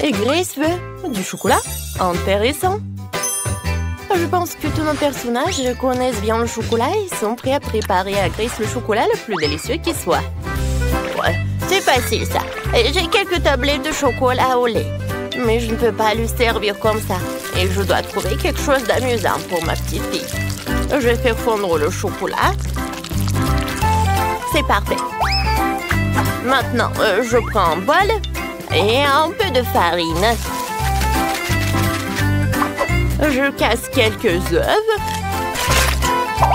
Et Grace veut du chocolat? Intéressant. Je pense que tous nos personnages connaissent bien le chocolat et sont prêts à préparer à Grace le chocolat le plus délicieux qui soit. Ouais, c'est facile ça. J'ai quelques tablettes de chocolat au lait. Mais je ne peux pas le servir comme ça. Et je dois trouver quelque chose d'amusant pour ma petite fille. Je vais faire fondre le chocolat. C'est parfait. Maintenant, je prends un bol et un peu de farine. Je casse quelques œufs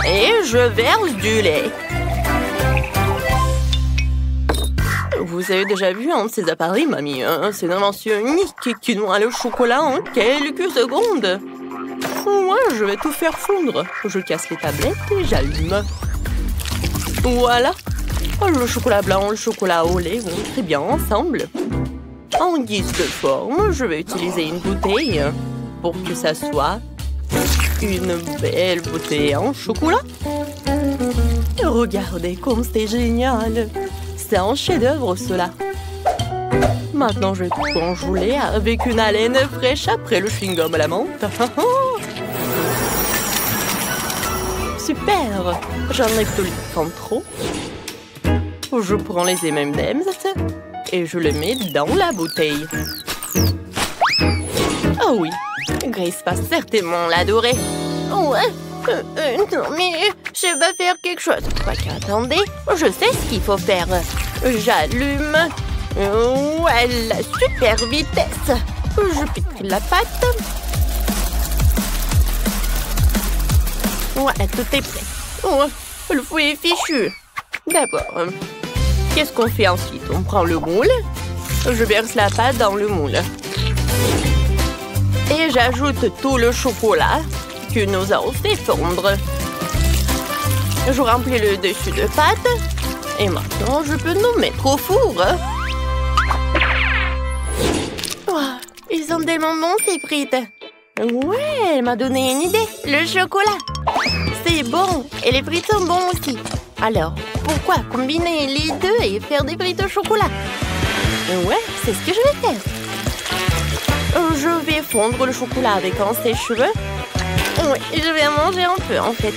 et je verse du lait. Vous avez déjà vu un de ces appareils, mamie? C'est une invention unique qui noie le chocolat en quelques secondes. Moi, je vais tout faire fondre. Je casse les tablettes et j'allume. Voilà. Le chocolat blanc et le chocolat au lait vont très bien ensemble. En guise de forme, je vais utiliser une bouteille pour que ça soit une belle bouteille en chocolat. Regardez comme c'est génial. C'est un chef-d'œuvre, cela. Maintenant, je vais tout enjouler avec une haleine fraîche après le chewing-gum à la menthe. Super! J'en ai tout le temps trop. Je prends les M&M's et je les mets dans la bouteille. Oh oui, Grace va certainement l'adorer. Ouais, non mais je vais faire quelque chose. Quoique, attendez, je sais ce qu'il faut faire. J'allume. Ouais, la super vitesse. Je pique la pâte. Ouais, tout est prêt. Oh, le fouet est fichu. D'abord, qu'est-ce qu'on fait ensuite? On prend le moule. Je verse la pâte dans le moule. Et j'ajoute tout le chocolat que nous avons fait fondre. Je remplis le dessus de pâte. Et maintenant, je peux nous mettre au four. Oh, ils sont tellement bons, ces frites. Ouais, elle m'a donné une idée. Le chocolat. C'est bon. Et les frites sont bons aussi. Alors, pourquoi combiner les deux et faire des frites au chocolat? Ouais, c'est ce que je vais faire. Je vais fondre le chocolat avec un sèche-cheveux. Oui, je vais en manger un peu, en fait.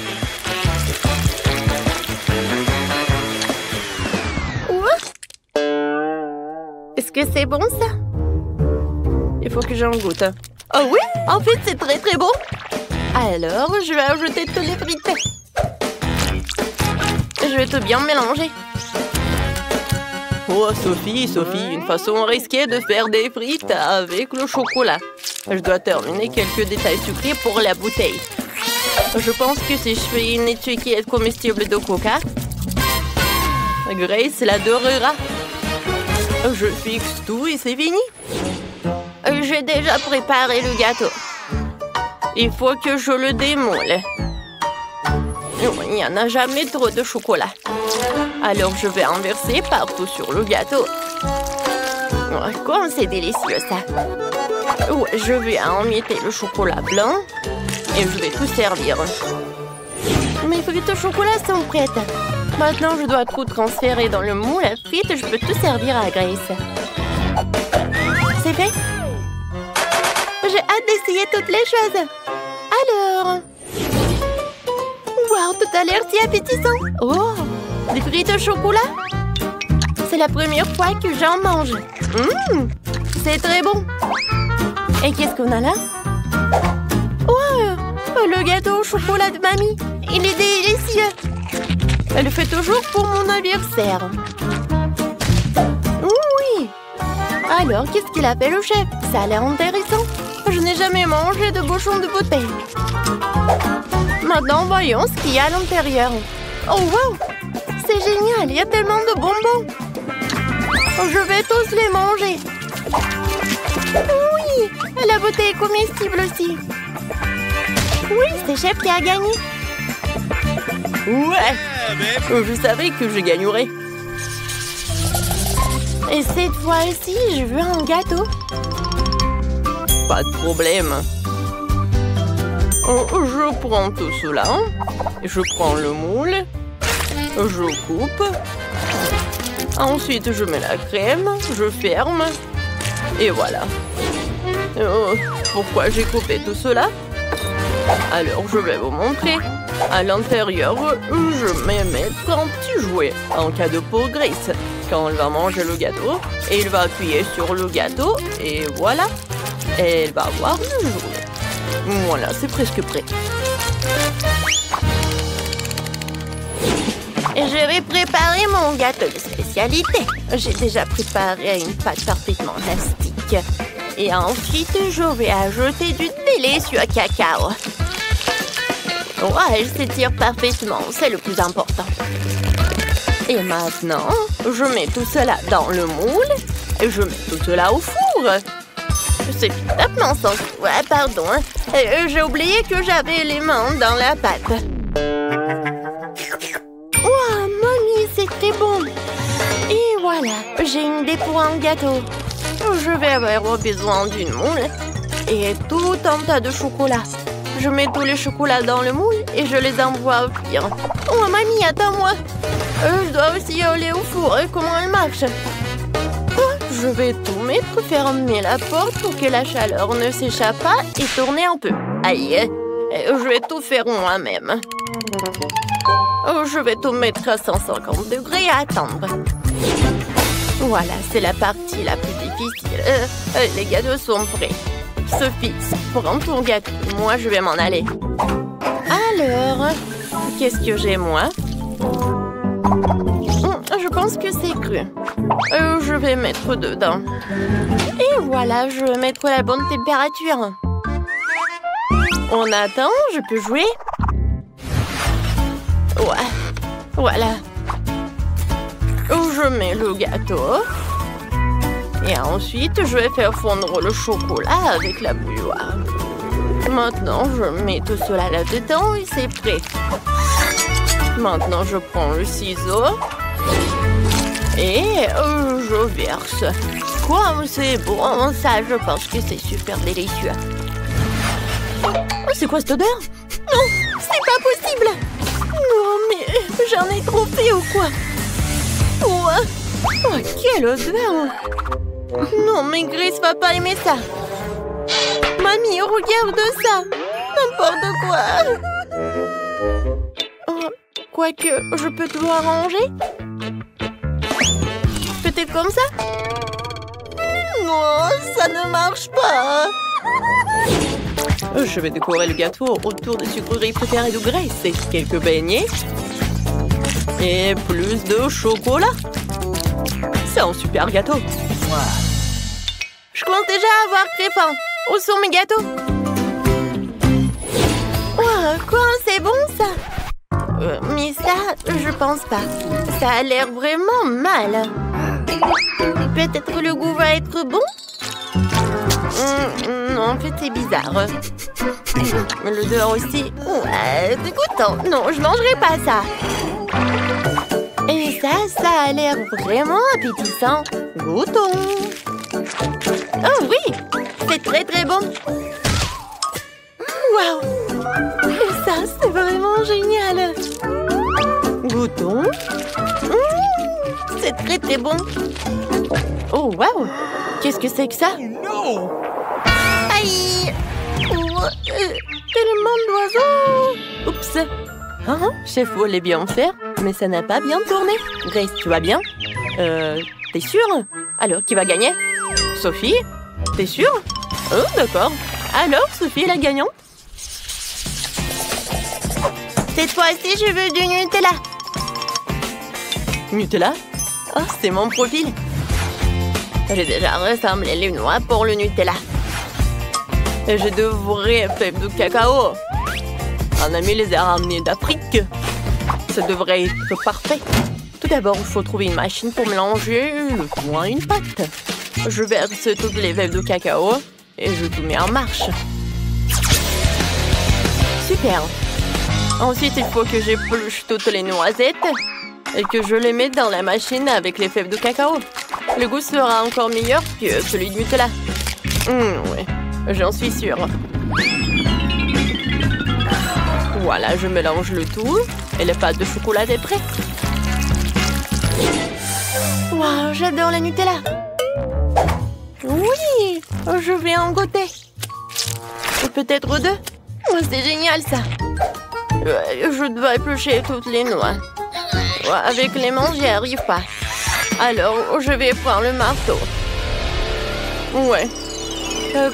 Est-ce que c'est bon, ça? Il faut que j'en goûte. Oh oui, en fait, c'est très très bon. Alors, je vais ajouter tous les frites. Je vais tout bien mélanger. Oh, Sophie, une façon risquée de faire des frites avec le chocolat. Je dois terminer quelques détails sucrés pour la bouteille. Je pense que si je fais une étiquette comestible de coca, Grace l'adorera. Je fixe tout et c'est fini. J'ai déjà préparé le gâteau. Il faut que je le démoule. Il n'y en a jamais trop de chocolat. Alors je vais en verser partout sur le gâteau. Oh, comme c'est délicieux ça. Ouais, je vais emietter le chocolat blanc et je vais tout servir. Mes frites au chocolat sont prêtes. Maintenant je dois tout transférer dans le moule à frites. Je peux tout servir à Grace. C'est fait? J'ai hâte d'essayer toutes les choses. Alors... Wow, tout a l'air si appétissant. Oh, des frites au chocolat? C'est la première fois que j'en mange. C'est très bon. Et qu'est-ce qu'on a là? Oh, le gâteau au chocolat de mamie. Il est délicieux. Elle le fait toujours pour mon anniversaire. Oui. Alors, qu'est-ce qu'il a fait le chef? Ça a l'air intéressant. Je n'ai jamais mangé de bouchon de bouteille. Maintenant, voyons ce qu'il y a à l'intérieur. Oh, wow! C'est génial, il y a tellement de bonbons. Je vais tous les manger. Oui, la bouteille est comestible aussi. Oui, c'est Chef qui a gagné. Ouais, je savais que je gagnerais. Et cette fois-ci, je veux un gâteau. Pas de problème. Je prends tout cela. Je prends le moule. Je coupe. Ensuite, je mets la crème. Je ferme. Et voilà. Oh, pourquoi j'ai coupé tout cela? Alors, je vais vous montrer. À l'intérieur, je vais mettre un petit jouet, un cadeau pour Grace. Quand elle va manger le gâteau, elle va appuyer sur le gâteau et voilà. Elle va voir le jouet. Voilà, c'est presque prêt. Et je vais préparer mon gâteau de spécialité. J'ai déjà préparé une pâte parfaitement élastique. Et ensuite, je vais ajouter du délicieux cacao. Ouais, elle s'étire parfaitement, c'est le plus important. Et maintenant, je mets tout cela dans le moule et je mets tout cela au four. C'est complètement sans... Ouais, pardon. J'ai oublié que j'avais les mains dans la pâte. Wow, mamie, c'était bon. Et voilà, j'ai une idée pour un gâteau. Je vais avoir besoin d'une moule et tout un tas de chocolat. Je mets tous les chocolats dans le moule et je les envoie au cuire. Oh, mamie, attends-moi. Je dois aussi aller au four. Comment elle marche? Je vais tout mettre, fermer la porte pour que la chaleur ne s'échappe pas et tourner un peu. Aïe, je vais tout faire moi-même. Je vais tout mettre à 150 degrés et attendre. Voilà, c'est la partie la plus difficile. Les gâteaux sont prêts. Sophie, prends ton gâteau. Moi, je vais m'en aller. Alors, qu'est-ce que j'ai, moi? Je pense que c'est cru. Je vais mettre dedans. Et voilà, je vais mettre la bonne température. On attend, je peux jouer? Ouais, voilà. Je mets le gâteau. Et ensuite, je vais faire fondre le chocolat avec la bouilloire. Maintenant, je mets tout cela là-dedans et c'est prêt. Maintenant, je prends le ciseau et je verse. Quoi, c'est bon, ça, je pense que c'est super délicieux. C'est quoi cette odeur? Non, c'est pas possible. Non, mais j'en ai trop fait ou quoi? Oh, quelle odeur! Non, mais Grace va pas aimer ça. Mamie, regarde ça. N'importe quoi. Quoique, je peux tout arranger. Peut-être comme ça? Non, ça ne marche pas. Je vais décorer le gâteau autour des sucreries préférées de Grace. Et quelques beignets. Et plus de chocolat. C'est un super gâteau. Je commence déjà à avoir très faim. Où sont mes gâteaux? Oh, quoi, c'est bon ça? Mais ça, je pense pas. Ça a l'air vraiment mal. Peut-être que le goût va être bon? Non, en fait, c'est bizarre. L'odeur aussi. Ouais, dégoûtant. Non, je mangerai pas ça. Et ça a l'air vraiment appétissant. Goûtons. Oh oui, c'est très très bon. Waouh! Et ça, c'est vraiment génial. Goûtons. C'est très très bon. Oh waouh! Qu'est-ce que c'est que ça? Aïe! Oh, tellement d'oiseaux! Oups! Hein? Chef voulait bien faire, mais ça n'a pas bien tourné. Grace, tu vas bien? T'es sûre? Alors, qui va gagner? Sophie? T'es sûre? Oh, d'accord. Alors, Sophie est la gagnante? Cette fois-ci, je veux du Nutella. Nutella? Oh, c'est mon profil. J'ai déjà rassemblé les noix pour le Nutella. Et j'ai de vraies fèves de cacao. Un ami les a ramenées d'Afrique. Ça devrait être parfait. Tout d'abord, il faut trouver une machine pour mélanger le tout à une pâte. Je verse toutes les fèves de cacao et je tout mets en marche. Super. Ensuite, il faut que j'épluche toutes les noisettes et que je les mette dans la machine avec les fèves de cacao. Le goût sera encore meilleur que celui de Nutella. Oui, j'en suis sûre. Voilà, je mélange le tout et la pâte de chocolat est prête. Waouh, j'adore la Nutella. Oui, Oui, je vais en goûter. Et peut-être deux. Oh, c'est génial ça. Je dois éplucher toutes les noix. Avec les mains, j'y arrive pas. Alors, je vais prendre le marteau. Ouais.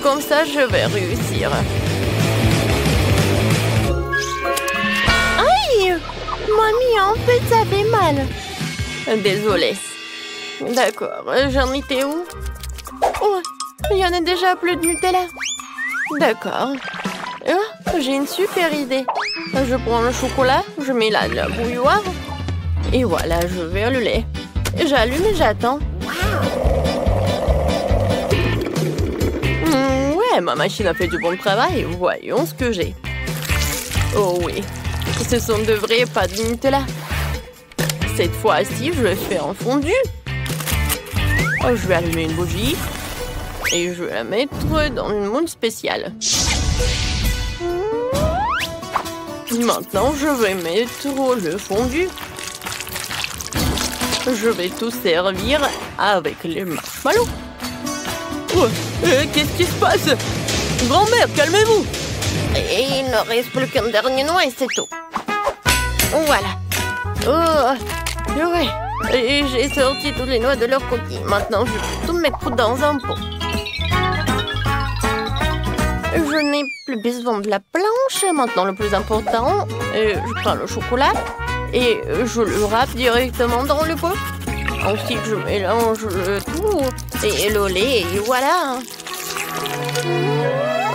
Comme ça, je vais réussir. Aïe! Mamie, en fait, ça fait mal. Désolée. D'accord, j'en étais où? Oh, il y en a déjà plus de Nutella. D'accord. Oh, j'ai une super idée. Je prends le chocolat, je mets là de la bouilloire. Et voilà, je vais le lait. J'allume et j'attends. Ouais, ma machine a fait du bon travail. Voyons ce que j'ai. Oh oui, ce sont de vrais pâtes de Nutella. Cette fois-ci, je vais faire un fondu. Oh, je vais allumer une bougie. Et je vais la mettre dans une moule spéciale. Maintenant, je vais mettre le fondu. Je vais tout servir avec les marshmallows. Oh, qu'est-ce qui se passe? Grand-mère, calmez-vous! Et il ne reste plus qu'un dernier noix et c'est tout. Voilà. Oh, ouais. Et j'ai sorti toutes les noix de leur coquille. Maintenant, je vais tout mettre dans un pot. Je n'ai plus besoin de la planche. Maintenant, le plus important, je prends le chocolat et je le râpe directement dans le pot. Ensuite, je mélange le tout et le lait et voilà.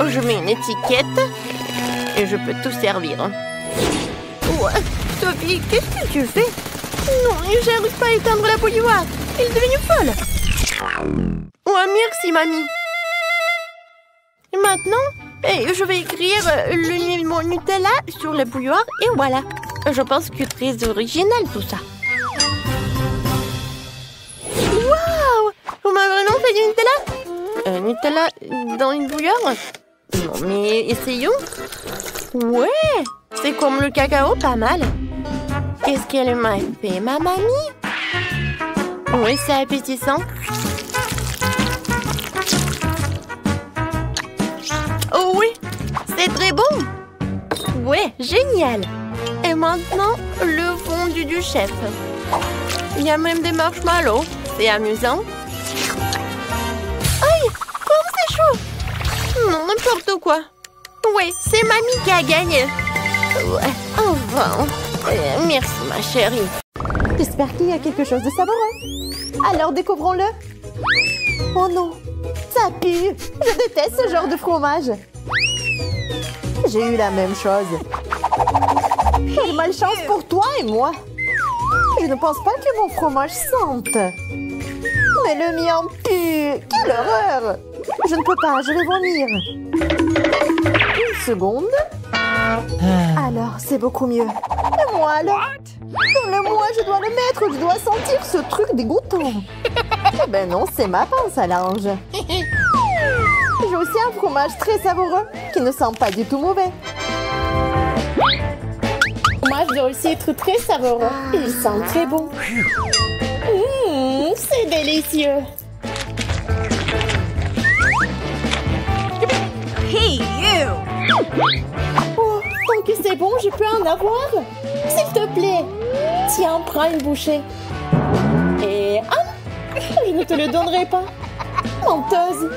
Je mets une étiquette et je peux tout servir. Ouais, Sophie, qu'est-ce que tu fais? Non, j'arrive pas à éteindre la bouilloire. Elle est devenue folle. Ouais, merci, mamie. Et maintenant, je vais écrire le mot Nutella sur la bouilloire et voilà. Je pense que c'est très original tout ça. Waouh! Vous m'avez vraiment fait du Nutella? Nutella dans une bouilloire? Non, mais essayons. Ouais, c'est comme le cacao, pas mal. Qu'est-ce qu'elle m'a fait, ma mamie? Oui, c'est appétissant. Oh oui, c'est très bon. Ouais, génial. Et maintenant, le fondu du chef. Il y a même des marshmallows. C'est amusant. Aïe, comme c'est chaud. Non, n'importe quoi. Ouais, c'est mamie qui a gagné. Ouais, enfin. Merci, ma chérie. J'espère qu'il y a quelque chose de savoureux. Alors, découvrons-le. Oh non, ça pue. Je déteste ce genre de fromage. J'ai eu la même chose. Quelle malchance pour toi et moi. Je ne pense pas que mon fromage sente. Mais le mien pue. Quelle horreur. Je ne peux pas, je vais vomir. Une seconde. Alors, c'est beaucoup mieux. Et moi, alors? Dans le moi, je dois le mettre. Je dois sentir ce truc dégoûtant. Eh ben non, c'est ma pince à linge. J'ai aussi un fromage très savoureux qui ne sent pas du tout mauvais. Moi, je dois aussi être très savoureux. Il sent très bon. C'est délicieux. Hey, you! Oh, tant que c'est bon, je peux en avoir? S'il te plaît. Tiens, prends une bouchée. Et... ah! Je ne te le donnerai pas. Menteuse.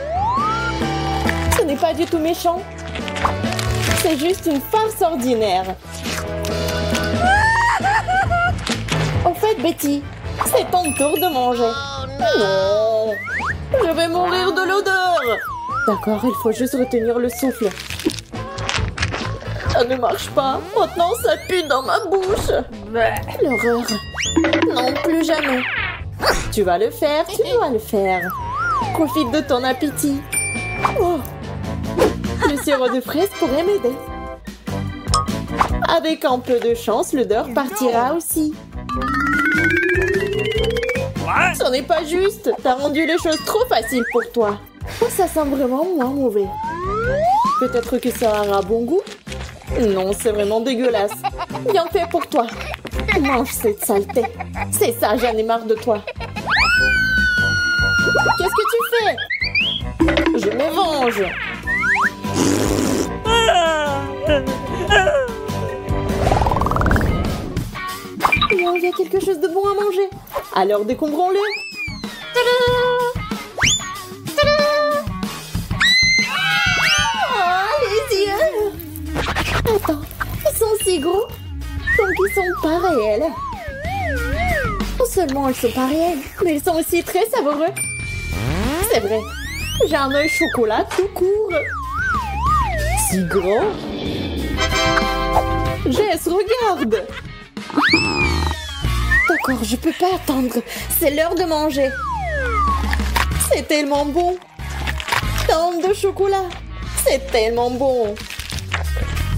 Ce n'est pas du tout méchant. C'est juste une farce ordinaire. Au fait, Betty, c'est ton tour de manger. Non! Je vais mourir de l'odeur. D'accord, il faut juste retenir le souffle. Ça ne marche pas. Maintenant, ça pue dans ma bouche. L'horreur. Non, plus jamais. Tu vas le faire, tu dois le faire. Profite de ton appétit. Oh. Le sirop de fraise pourrait m'aider. Avec un peu de chance, l'odeur partira aussi. Ce n'est pas juste. T'as rendu les choses trop faciles pour toi. Oh, ça sent vraiment moins mauvais. Peut-être que ça aura bon goût? Non, c'est vraiment dégueulasse. Bien fait pour toi. Mange cette saleté. C'est ça, j'en ai marre de toi. Qu'est-ce que tu fais? mange. Bon, il y a quelque chose de bon à manger. Alors décombrons-le. Oh, les yeux! Attends, ils sont si gros, donc ils sont pas réels. Non seulement ils sont pas réels, mais ils sont aussi très savoureux. C'est vrai, j'ai un œil chocolat tout court. Si grand. Jess, regarde! D'accord, je peux pas attendre. C'est l'heure de manger. C'est tellement bon. Tente de chocolat. C'est tellement bon.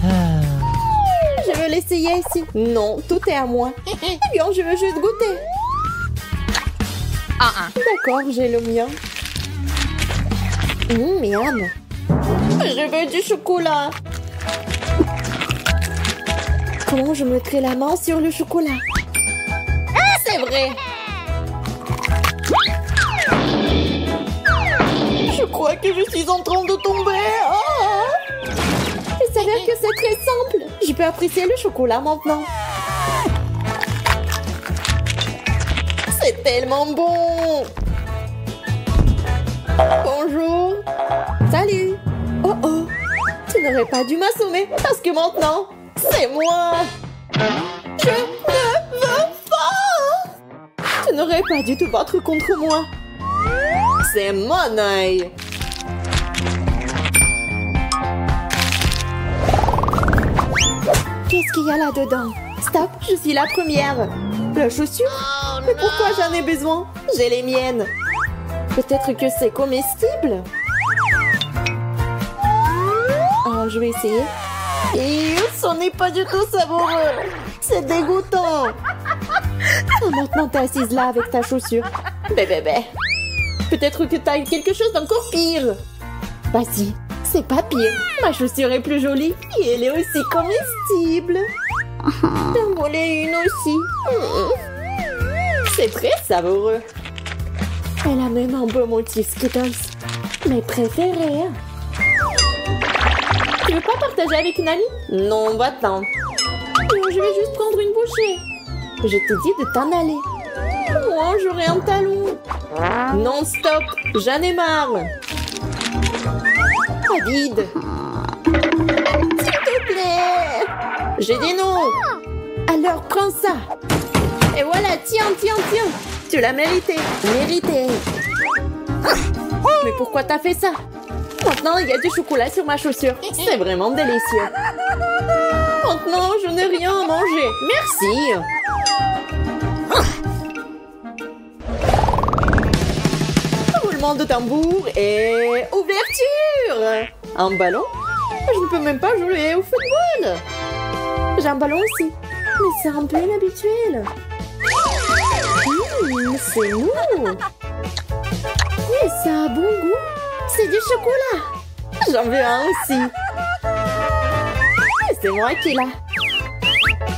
Je veux l'essayer ici. Non, tout est à moi. Eh bien, je veux juste goûter. D'accord, j'ai le mien. Miam. Je veux du chocolat. Comment je mettrai la main sur le chocolat? C'est vrai. Je crois que je suis en train de tomber. Oh! Il s'avère que c'est très simple. Je peux apprécier le chocolat maintenant. C'est tellement bon. Bonjour. Salut. Oh oh. Tu n'aurais pas dû m'assommer parce que maintenant, c'est moi. Je ne veux pas. Tu n'aurais pas dû te battre contre moi. C'est mon œil. Qu'est-ce qu'il y a là-dedans? Stop, je suis la première. La chaussure? Mais pourquoi j'en ai besoin? J'ai les miennes. Peut-être que c'est comestible? Oh, je vais essayer. Et ce n'est pas du tout savoureux. C'est dégoûtant. Oh, maintenant, t'es assise là avec ta chaussure. Bébé. Peut-être que t'as quelque chose d'encore pire. Vas-y, c'est pas pire. Ma chaussure est plus jolie et elle est aussi comestible. J'en voulais une aussi. C'est très savoureux. Elle a même un beau motif Skittles. Mes préférés. Tu veux pas partager avec une amie? Non, va-t'en. Je vais juste prendre une bouchée. Je te dis de t'en aller. Moi, j'aurai un talon. Non, stop. J'en ai marre. David. S'il te plaît. J'ai dit non. Alors, prends ça. Et voilà, tiens. Tu l'as mérité. Mais pourquoi t'as fait ça? Maintenant, il y a du chocolat sur ma chaussure. C'est vraiment délicieux. Maintenant, je n'ai rien à manger. Merci. Roulement de tambour et ouverture. Un ballon? Je ne peux même pas jouer au football. J'ai un ballon aussi. Mais c'est un peu inhabituel. C'est mou. Mais ça a bon goût. C'est du chocolat. J'en veux un aussi. C'est moi qui l'ai.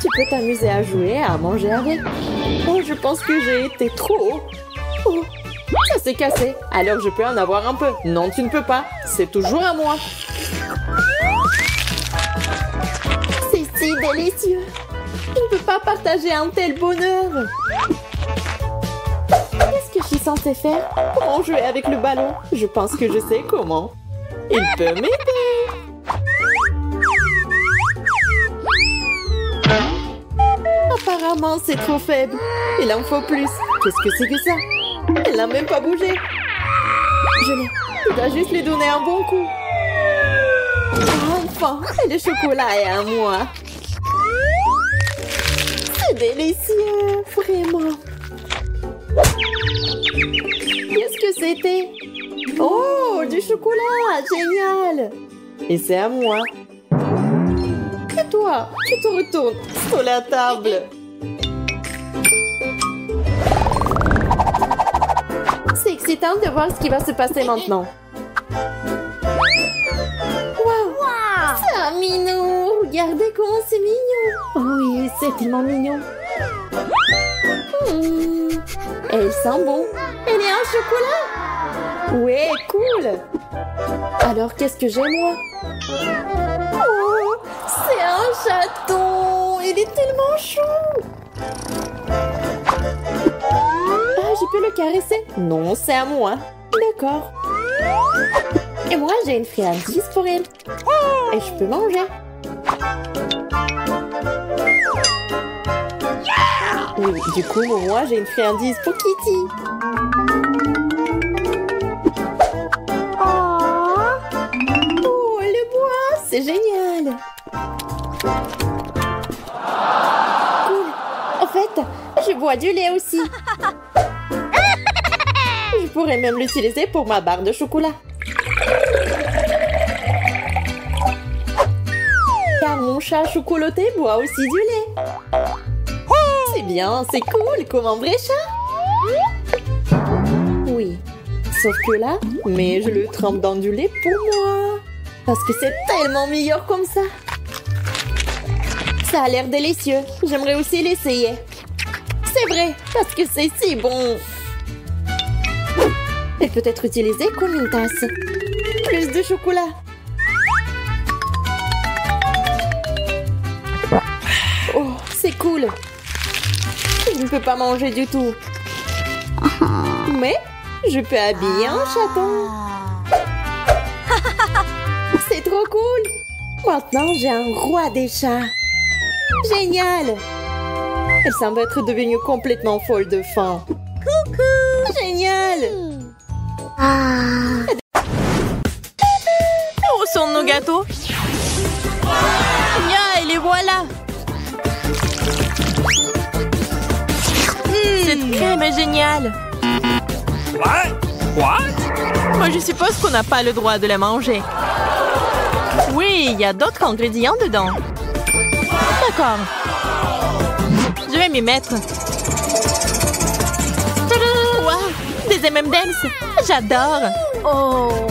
Tu peux t'amuser à jouer, à manger avec. Oh, je pense que j'ai été trop haut. Oh, ça s'est cassé. Alors je peux en avoir un peu. Non, tu ne peux pas. C'est toujours à moi. C'est si délicieux. Je ne peux pas partager un tel bonheur. Qu'est-ce que je suis censée faire? Comment jouer avec le ballon? Je pense que je sais comment. Il peut m'aider. Apparemment, c'est trop faible. Il en faut plus. Qu'est-ce que c'est que ça? Elle n'a même pas bougé. Je l'ai. Je dois juste lui donner un bon coup. Enfin, le chocolat est à moi. C'est délicieux, vraiment. Qu'est-ce que c'était? Oh, du chocolat, génial. Et c'est à moi. Et toi, tu te retournes sur la table. C'est excitant de voir ce qui va se passer maintenant. Wow, c'est un minou. Regardez comment c'est mignon. Oh oui, c'est tellement mignon. Elle sent bon. Elle est en chocolat. Ouais, cool. Alors, qu'est-ce que j'ai, moi? Oh, c'est un chaton. Il est tellement chou. Ah, je peux le caresser? Non, c'est à moi. D'accord. Et moi, j'ai une friandise pour elle. Et je peux manger. Oui, du coup, moi, j'ai une friandise pour Kitty. Oh, le bois, c'est génial. Cool. En fait, je bois du lait aussi. Je pourrais même l'utiliser pour ma barre de chocolat. Car mon chat chocolaté boit aussi du lait. C'est bien, c'est cool, comme un vrai chat. Oui, sauf que là, mais je le trempe dans du lait pour moi. Parce que c'est tellement meilleur comme ça. Ça a l'air délicieux. J'aimerais aussi l'essayer. C'est vrai, parce que c'est si bon. Elle peut être utilisée comme une tasse. Plus de chocolat. Oh, c'est cool. Je ne peux pas manger du tout. Mais je peux habiller un chaton. C'est trop cool. Maintenant, j'ai un roi des chats. Génial. Elle semble être devenue complètement folle de faim. Coucou. Génial. Où sont nos gâteaux? Ya, et les voilà. Cette crème est géniale. Moi, je suppose qu'on n'a pas le droit de la manger. Oui, il y a d'autres ingrédients dedans. D'accord. Je vais m'y mettre. Wow, des M&M's. J'adore. Oh.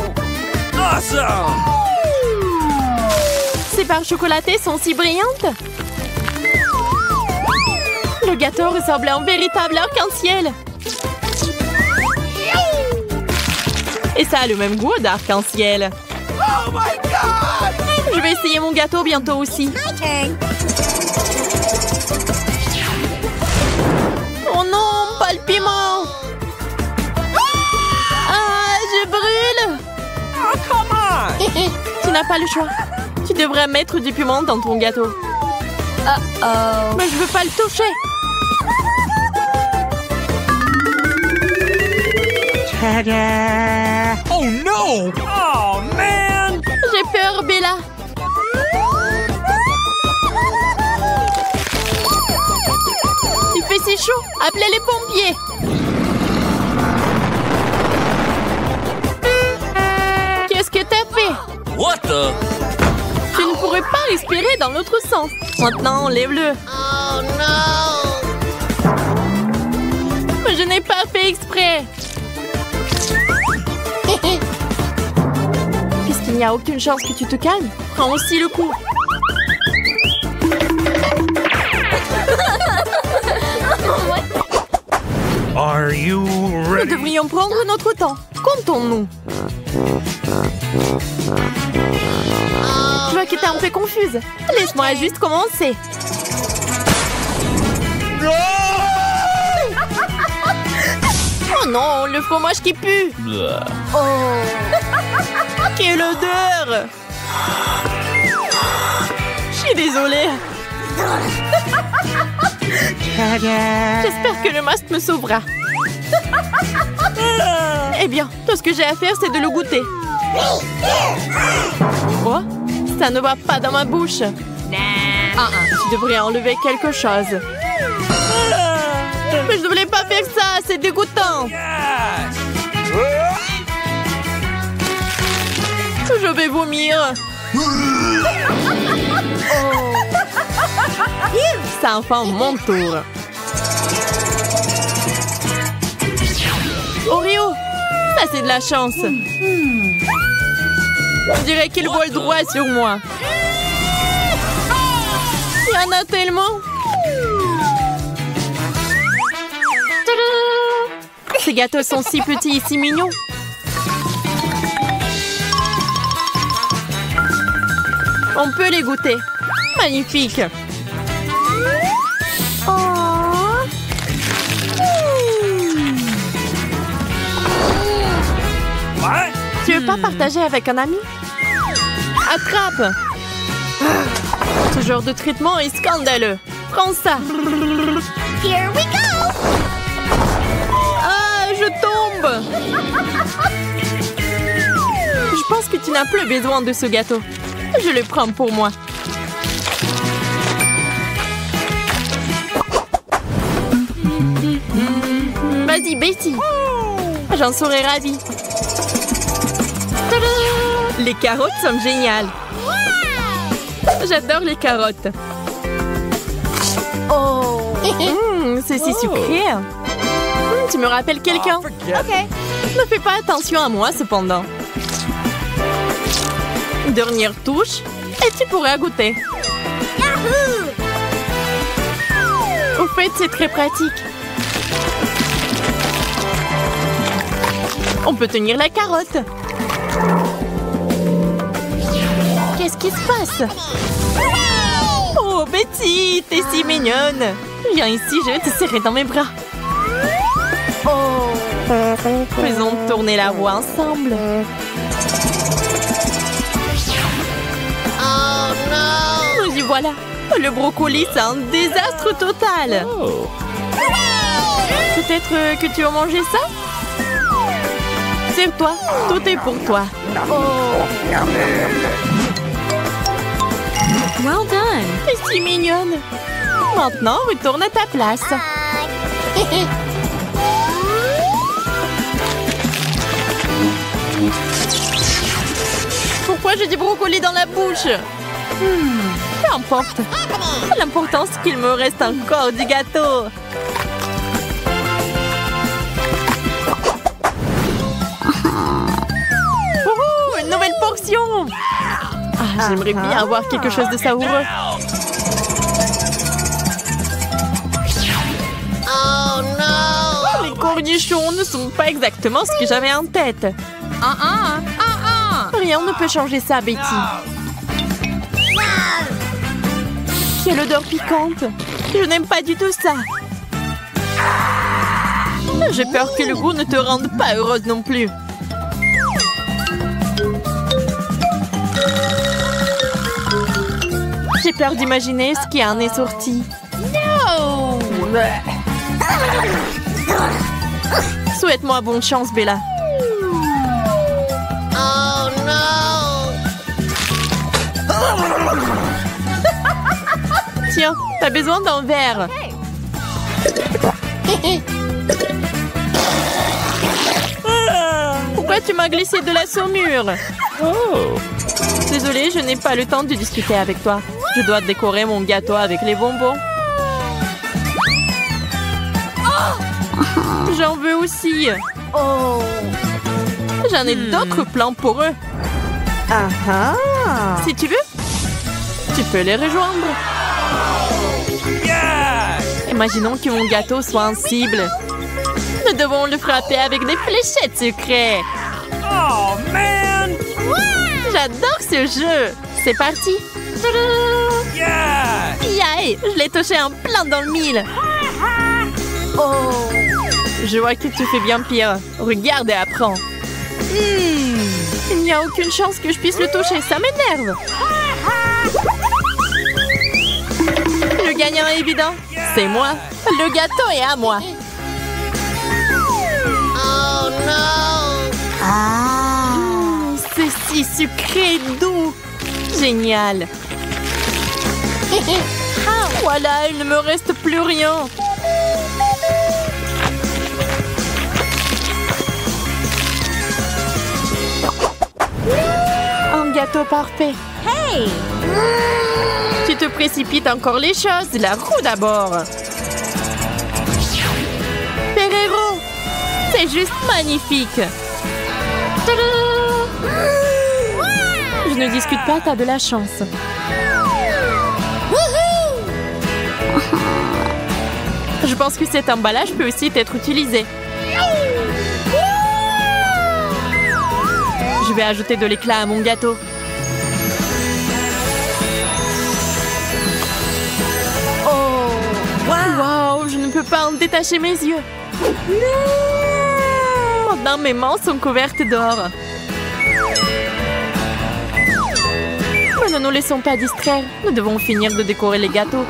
Awesome! Ces barres chocolatées sont si brillantes. Le gâteau ressemble à un véritable arc-en-ciel. Et ça a le même goût d'arc-en-ciel. Oh my God! Je vais essayer mon gâteau bientôt aussi. Oh non, pas le piment! Ah, je brûle! Oh, come on! Tu n'as pas le choix. Tu devrais mettre du piment dans ton gâteau. Uh-oh. Mais je veux pas le toucher. Ta-da! Oh no! Oh man! J'ai peur, Bella. Il fait si chaud. Appelez les pompiers. Qu'est-ce que t'as fait? What the? Tu ne pourrais pas respirer dans l'autre sens. Maintenant, enlève-le. Oh non! Mais je n'ai pas fait exprès. Puisqu'il n'y a aucune chance que tu te calmes, prends aussi le coup. Are you Nous ready? devrions prendre notre temps. Comptons-nous. Je vois que t'es un peu confuse. Laisse-moi juste commencer. Oh non, le fromage qui pue. Oh, quelle odeur. Je suis désolée. J'espère que le masque me sauvera. Eh bien, tout ce que j'ai à faire, c'est de le goûter. Oh, ça ne va pas dans ma bouche. Tu devrais enlever quelque chose. Mais je ne voulais pas faire ça, c'est dégoûtant. Je vais vomir. C'est enfin mon tour. Oreo, ça c'est de la chance. On dirait qu'il vole droit sur moi. Il y en a tellement. Tadam! Ces gâteaux sont si petits et si mignons. On peut les goûter. Magnifique. What? Tu veux pas partager avec un ami? Attrape! Ce genre de traitement est scandaleux. Prends ça. Here we go! Ah, je tombe! Je pense que tu n'as plus besoin de ce gâteau. Je le prends pour moi. Vas-y, Betty. J'en serais ravie. Tadam! Les carottes sont géniales. J'adore les carottes. Oh! C'est si sucré. Tu me rappelles quelqu'un? Okay. Ne fais pas attention à moi, cependant. Dernière touche, et tu pourras goûter. Yahoo! Au fait, c'est très pratique. On peut tenir la carotte. Qu'est-ce qui se passe? Oh, Betty, t'es si mignonne. Viens ici, je vais te serrer dans mes bras. Oh! Faisons tourner la roue ensemble. Oh no! Nous y voilà. Le brocoli, c'est un désastre total. Peut-être que tu vas manger ça? Serre-toi, tout est pour toi. Well done! T'es si mignonne. Maintenant, retourne à ta place. Pourquoi j'ai du brocoli dans la bouche? Peu importe. L'important, c'est qu'il me reste encore du gâteau. Wouhou, une nouvelle portion. Ah, j'aimerais bien avoir quelque chose de savoureux. Oh no! Les cornichons ne sont pas exactement ce que j'avais en tête. Rien ne peut changer ça, Betty. Quelle odeur piquante. Je n'aime pas du tout ça. J'ai peur que le goût ne te rende pas heureuse non plus. J'ai peur d'imaginer ce qui en est sorti. No! Souhaite-moi bonne chance, Bella. Oh no! Tiens, t'as besoin d'un verre. Pourquoi tu m'as glissé de la saumure? Désolée, je n'ai pas le temps de discuter avec toi. Je dois décorer mon gâteau avec les bonbons. J'en veux aussi. Oh! J'en ai d'autres plans pour eux. Ah ah! Si tu veux, tu peux les rejoindre. Imaginons que mon gâteau soit en cible. Nous devons le frapper avec des fléchettes sucrées. Oh, man! J'adore ce jeu. C'est parti. Tadam! Yeah! Yaï, je l'ai touché en plein dans le mille. Oh! Je vois que tu fais bien pire. Regarde et apprends. Il n'y a aucune chance que je puisse le toucher. Ça m'énerve. Le gagnant est évident. C'est moi. Le gâteau est à moi. Oh no! Ah! C'est si sucré et doux. Génial. Voilà, il ne me reste plus rien. Un gâteau parfait. Hey! Tu te précipites encore les choses. La roue d'abord. Ferrero, c'est juste magnifique. Tadam! Je ne discute pas, t'as de la chance. Je pense que cet emballage peut aussi être utilisé. Je vais ajouter de l'éclat à mon gâteau. pas en détacher mes yeux. Maintenant, mes mains sont couvertes d'or. Mais ne nous laissons pas distraire. Nous devons finir de décorer les gâteaux.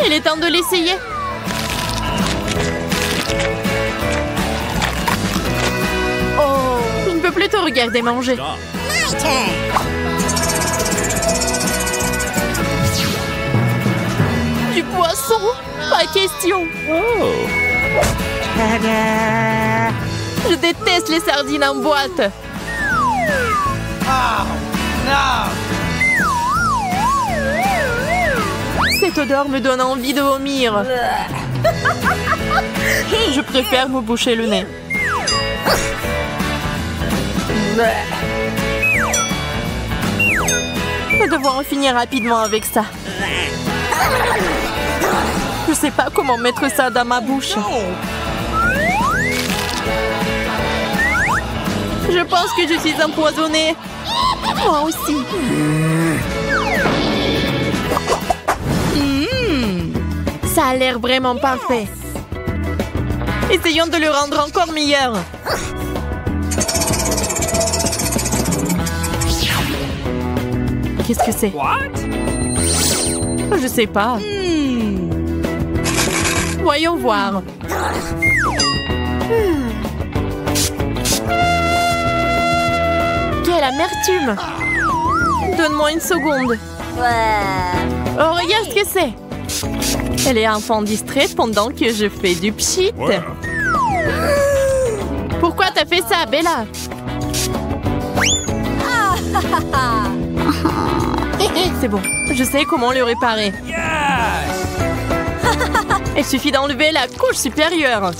Il est temps de l'essayer. Oh, je ne peux plus te regarder manger. Du poisson? Pas question. Je déteste les sardines en boîte. Cette odeur me donne envie de vomir. Je préfère me boucher le nez. Nous devons en finir rapidement avec ça. Je sais pas comment mettre ça dans ma bouche. Je pense que je suis empoisonnée. Moi aussi. Ça a l'air vraiment parfait. Essayons de le rendre encore meilleur. Qu'est-ce que c'est? Je sais pas. Voyons voir. Quelle amertume! Donne-moi une seconde. Oh, regarde ce que c'est. Elle est enfant distraite pendant que je fais du pchit. Pourquoi t'as fait ça, Bella? C'est bon, je sais comment le réparer. Il suffit d'enlever la couche supérieure.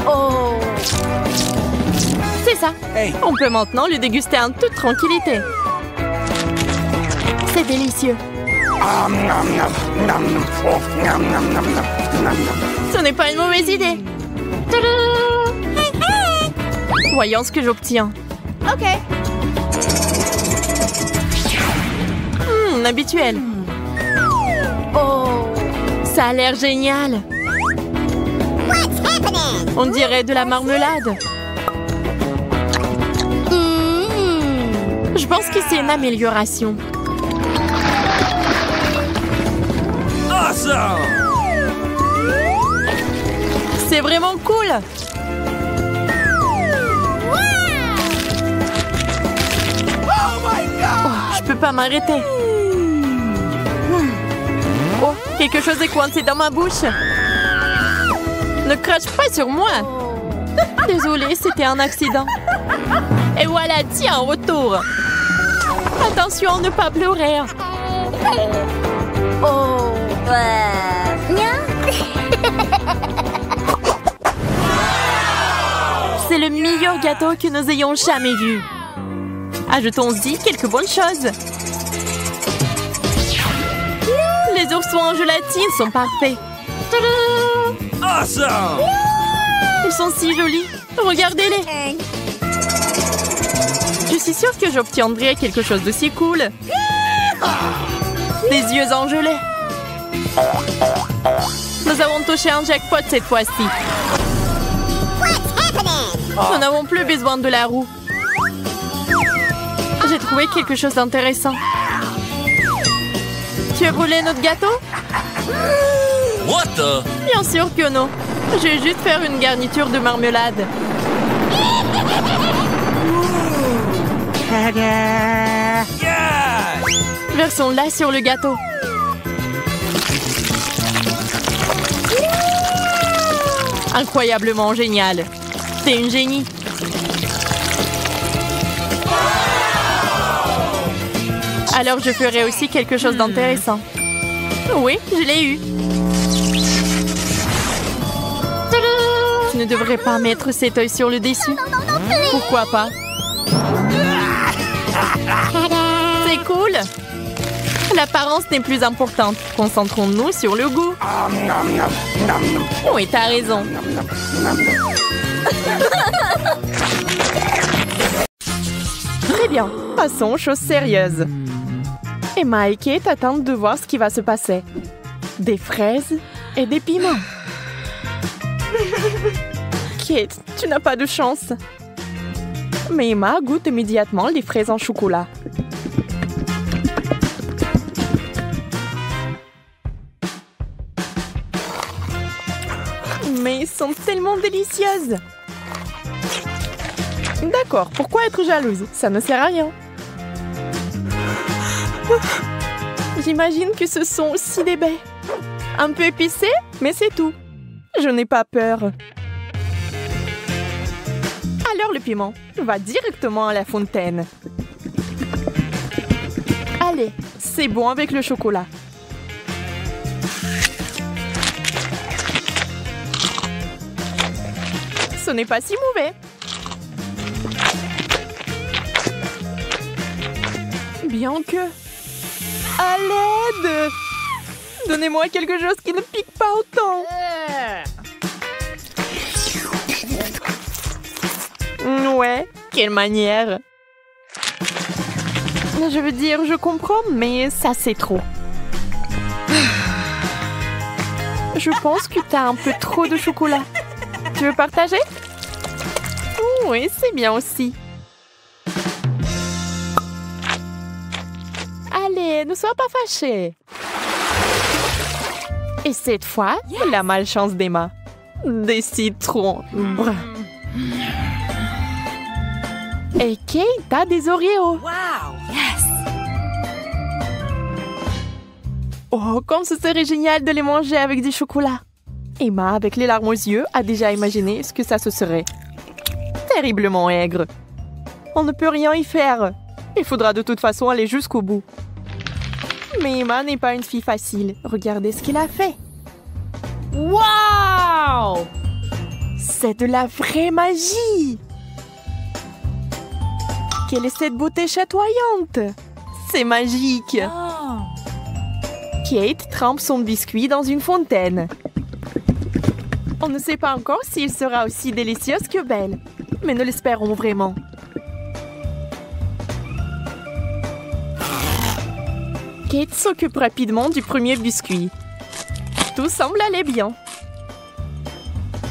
Oh. C'est ça. On peut maintenant le déguster en toute tranquillité. C'est délicieux. Ce n'est pas une mauvaise idée. Voyons ce que j'obtiens. OK. Habituel. Oh, ça a l'air génial. On dirait de la marmelade. Je pense que c'est une amélioration. Awesome! C'est vraiment cool. Oh, je peux pas m'arrêter. Oh, quelque chose est coincé dans ma bouche. Ne crache pas sur moi. Désolée, c'était un accident. Et voilà, tiens, en retour. Attention à ne pas pleurer. Oh. C'est le meilleur gâteau que nous ayons jamais vu. Ajoutons-y quelques bonnes choses. Les oursons en gélatine sont parfaits. Awesome! Ils sont si jolis. Regardez-les. Je suis sûre que j'obtiendrai quelque chose d'aussi cool. Des yeux en gelée. Nous avons touché un jackpot cette fois-ci. Nous n'avons plus besoin de la roue. J'ai trouvé quelque chose d'intéressant. Tu veux brûler notre gâteau? What the? Bien sûr que non. Je vais juste faire une garniture de marmelade. Yeah! Versons-la sur le gâteau. Incroyablement génial. C'est une génie. Alors je ferai aussi quelque chose d'intéressant. Oui, je l'ai eu. Tu ne devrais pas mettre cet œil sur le dessus. Pourquoi pas? C'est cool. L'apparence n'est plus importante. Concentrons-nous sur le goût. Oui, t'as raison. Très bien. Passons aux choses sérieuses. Emma et Kate attendent de voir ce qui va se passer. Des fraises et des piments. Kate, tu n'as pas de chance. Mais Emma goûte immédiatement les fraises en chocolat. Mais elles sont tellement délicieuses. D'accord, pourquoi être jalouse? Ça ne sert à rien. J'imagine que ce sont aussi des baies. Un peu épicées, mais c'est tout. Je n'ai pas peur. Alors le piment va directement à la fontaine. Allez, c'est bon avec le chocolat. Ce n'est pas si mauvais. Bien que... À l'aide! Donnez-moi quelque chose qui ne pique pas autant. Ouais, quelle manière. Je veux dire, je comprends, mais ça c'est trop. Je pense que t'as un peu trop de chocolat. Tu veux partager? Oui, c'est bien aussi. Allez, ne sois pas fâchée. Et cette fois, la malchance d'Emma. Des citrons bruns. Et Kate a des Oreos. Wow! Yes! Oh, comme ce serait génial de les manger avec du chocolat. Emma, avec les larmes aux yeux, a déjà imaginé ce que ça se serait. Terriblement aigre. On ne peut rien y faire. Il faudra de toute façon aller jusqu'au bout. Mais Emma n'est pas une fille facile. Regardez ce qu'il a fait. Wow! C'est de la vraie magie! Quelle est cette beauté chatoyante? C'est magique! Kate trempe son biscuit dans une fontaine. On ne sait pas encore s'il sera aussi délicieux que belle, mais nous l'espérons vraiment. Kate s'occupe rapidement du premier biscuit. Tout semble aller bien.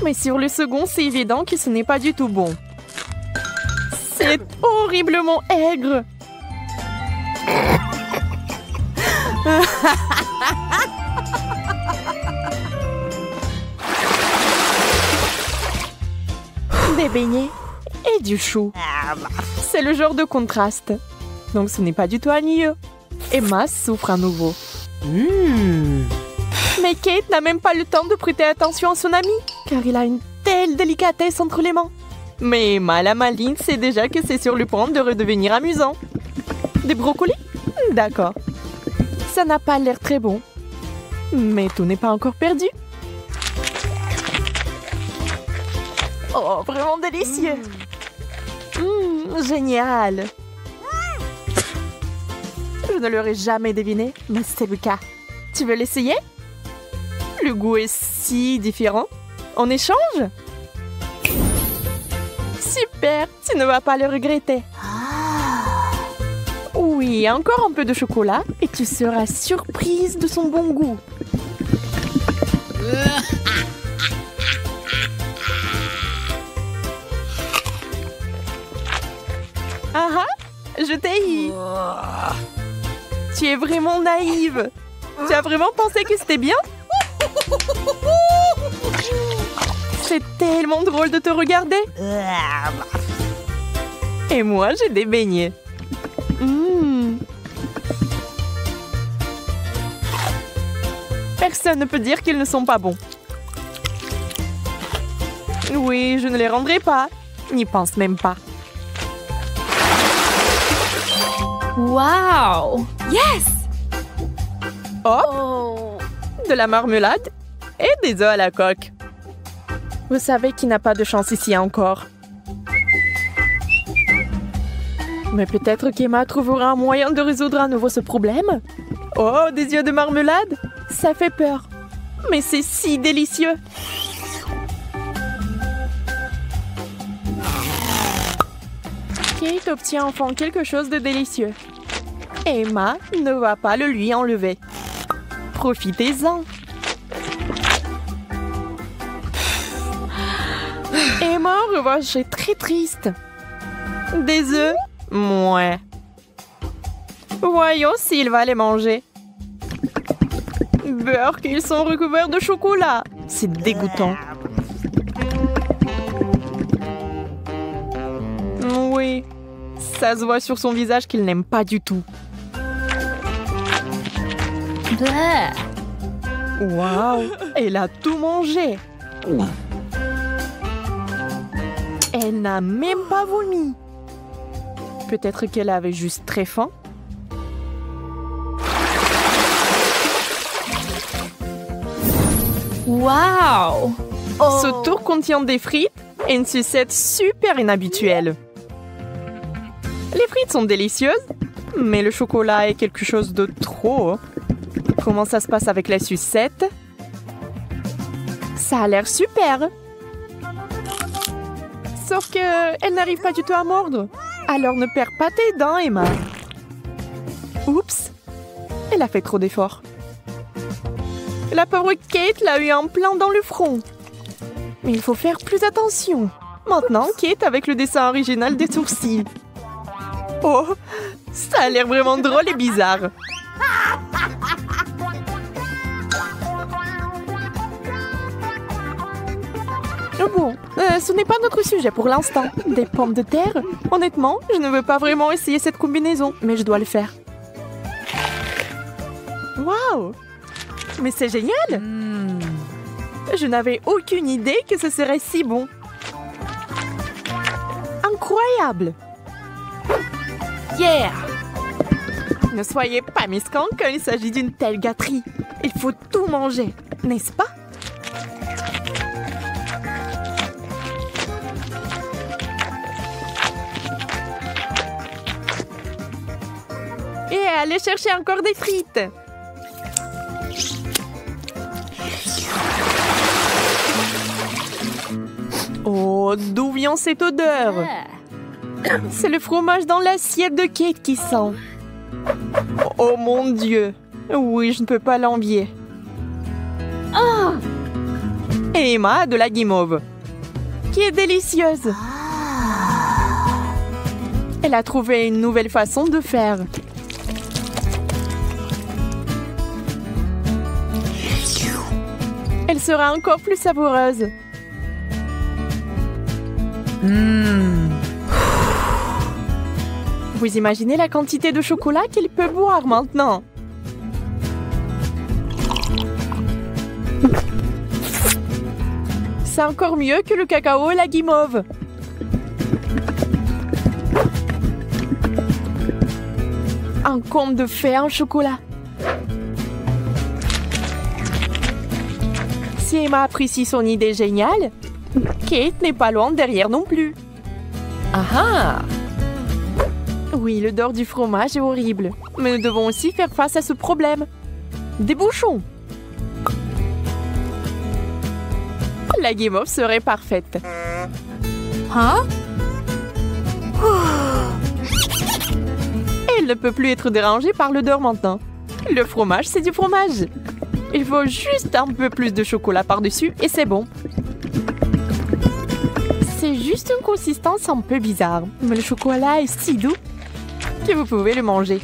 Mais sur le second, c'est évident que ce n'est pas du tout bon. C'est horriblement aigre. Des beignets et du chou. C'est le genre de contraste. Donc ce n'est pas du tout ennuyeux. Emma souffre à nouveau. Mais Kate n'a même pas le temps de prêter attention à son ami, car il a une telle délicatesse entre les mains. Mais Emma, la maligne, sait déjà que c'est sur le point de redevenir amusant. Des brocolis? D'accord. Ça n'a pas l'air très bon. Mais tout n'est pas encore perdu. Oh, vraiment délicieux. Génial. Je ne l'aurais jamais deviné, mais c'est le cas. Tu veux l'essayer? Le goût est si différent. On échange? Super, tu ne vas pas le regretter. Oui, encore un peu de chocolat et tu seras surprise de son bon goût. Ah ah, je t'ai eu. Tu es vraiment naïve. Tu as vraiment pensé que c'était bien? C'est tellement drôle de te regarder. Et moi, j'ai des beignets. Personne ne peut dire qu'ils ne sont pas bons. Oui, je ne les rendrai pas. N'y pense même pas. Wow! Yes! Hop! De la marmelade et des œufs à la coque. Vous savez qu'il n'a pas de chance ici encore. Mais peut-être qu'Emma trouvera un moyen de résoudre à nouveau ce problème. Oh, des yeux de marmelade? Ça fait peur. Mais c'est si délicieux. Kate obtient enfin quelque chose de délicieux. Emma ne va pas le lui enlever. Profitez-en. Emma, en revanche, est très triste. Des œufs? Mouais. Voyons s'il va les manger. Beurre qu'ils sont recouverts de chocolat. C'est dégoûtant. Oui, ça se voit sur son visage qu'il n'aime pas du tout. Waouh, elle a tout mangé. Elle n'a même pas vomi. Peut-être qu'elle avait juste très faim. Wow! Ce tour contient des frites et une sucette super inhabituelle. Les frites sont délicieuses, mais le chocolat est quelque chose de trop. Comment ça se passe avec la sucette? Ça a l'air super. Sauf que elle n'arrive pas du tout à mordre. Alors ne perds pas tes dents, Emma. Oups, elle a fait trop d'efforts. La pauvre Kate l'a eu en plein dans le front. Mais il faut faire plus attention. Maintenant, Kate avec le dessin original des sourcils. Oh, ça a l'air vraiment drôle et bizarre. Bon, ce n'est pas notre sujet pour l'instant. Des pommes de terre? Honnêtement, je ne veux pas vraiment essayer cette combinaison, mais je dois le faire. Waouh! Mais c'est génial! Je n'avais aucune idée que ce serait si bon. Incroyable! Yeah! Ne soyez pas mesquins quand il s'agit d'une telle gâterie. Il faut tout manger, n'est-ce pas? Et allez chercher encore des frites. Oh, d'où vient cette odeur? C'est le fromage dans l'assiette de Kate qui sent. Oh mon Dieu. Oui, je ne peux pas l'envier. Et Emma a de la guimauve, qui est délicieuse. Elle a trouvé une nouvelle façon de faire. Elle sera encore plus savoureuse. Vous imaginez la quantité de chocolat qu'elle peut boire maintenant? C'est encore mieux que le cacao et la guimauve. Un conte de fées en chocolat. Si Emma apprécie son idée géniale, Kate n'est pas loin derrière non plus. Ah ah! Oui, l'odeur du fromage est horrible, mais nous devons aussi faire face à ce problème. Des bouchons! La guimauve serait parfaite. Hein? Elle ne peut plus être dérangée par l'odeur maintenant. Le fromage, c'est du fromage. Il faut juste un peu plus de chocolat par-dessus et c'est bon. C'est juste une consistance un peu bizarre, mais le chocolat est si doux que vous pouvez le manger.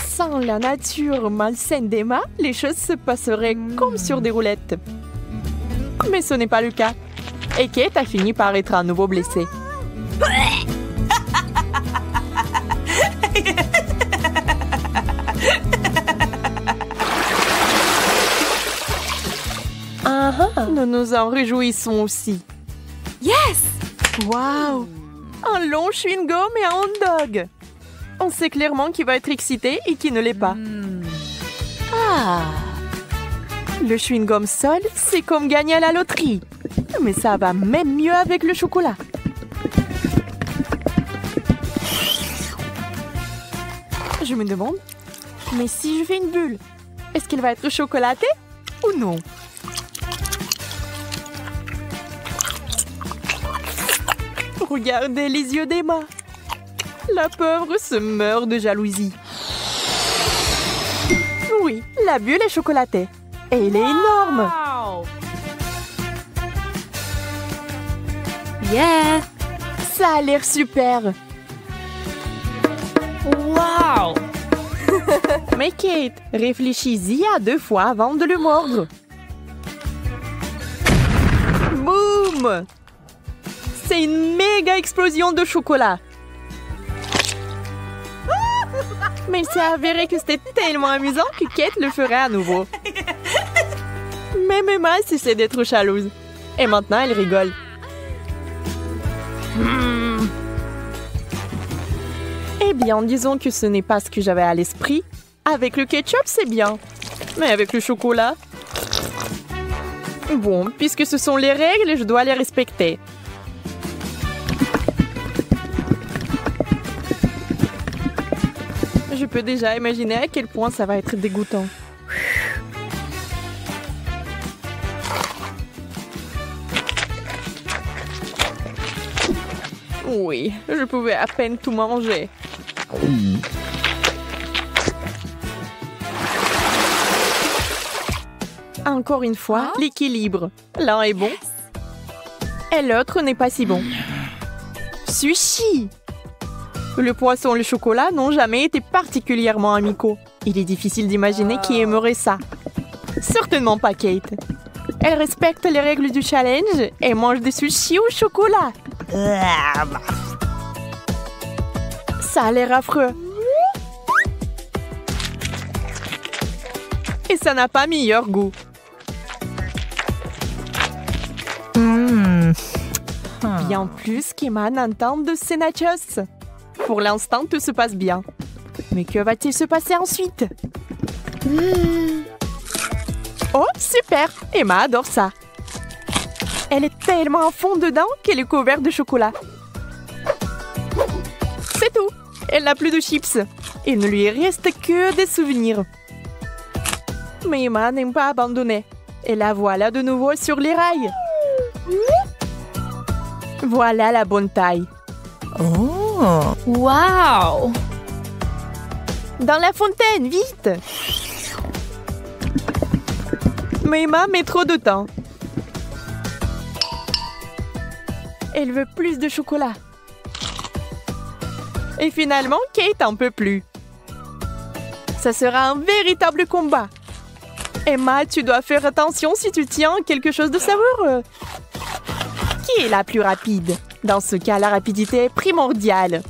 Sans la nature malsaine d'Emma, les choses se passeraient comme sur des roulettes. Mais ce n'est pas le cas. Et Kate a fini par être à nouveau blessée. Nous nous en réjouissons aussi. Yes! Waouh! Un long chewing-gum et un hot dog. On sait clairement qui va être excité et qui ne l'est pas. Ah! Le chewing-gum seul, c'est comme gagner à la loterie. Mais ça va même mieux avec le chocolat. Je me demande, mais si je fais une bulle, est-ce qu'elle va être chocolatée ou non? Regardez les yeux d'Emma. La pauvre se meurt de jalousie. Oui, la bulle est chocolatée. Et elle est énorme. Wow. Yeah. Ça a l'air super. Wow. Mais Kate, réfléchis-y à 2 fois avant de le mordre. Boum! C'est une méga explosion de chocolat. Mais il s'est avéré que c'était tellement amusant que Kate le ferait à nouveau. Même Emma cessait d'être jalouse. Et maintenant, elle rigole. Eh bien, disons que ce n'est pas ce que j'avais à l'esprit. Avec le ketchup, c'est bien. Mais avec le chocolat... Bon, puisque ce sont les règles, je dois les respecter. Je peux déjà imaginer à quel point ça va être dégoûtant. Oui, je pouvais à peine tout manger. Encore une fois, l'équilibre. L'un est bon et l'autre n'est pas si bon. Sushi! Le poisson et le chocolat n'ont jamais été particulièrement amicaux. Il est difficile d'imaginer qui aimerait ça. Certainement pas Kate. Elle respecte les règles du challenge et mange des sushis au chocolat. Ça a l'air affreux. Et ça n'a pas meilleur goût. Bien plus qu'Emma n'entende de ces nachos. Pour l'instant, tout se passe bien. Mais que va-t-il se passer ensuite? Oh, super! Emma adore ça. Elle est tellement à fond dedans qu'elle est couverte de chocolat. C'est tout. Elle n'a plus de chips. Il ne lui reste que des souvenirs. Mais Emma n'aime pas abandonner. Et la voilà de nouveau sur les rails. Voilà la bonne taille. Oh. Wow. Dans la fontaine, vite! Mais Emma met trop de temps. Elle veut plus de chocolat. Et finalement, Kate en peut plus. Ça sera un véritable combat. Emma, tu dois faire attention si tu tiens quelque chose de savoureux. Qui est la plus rapide? Dans ce cas, la rapidité est primordiale.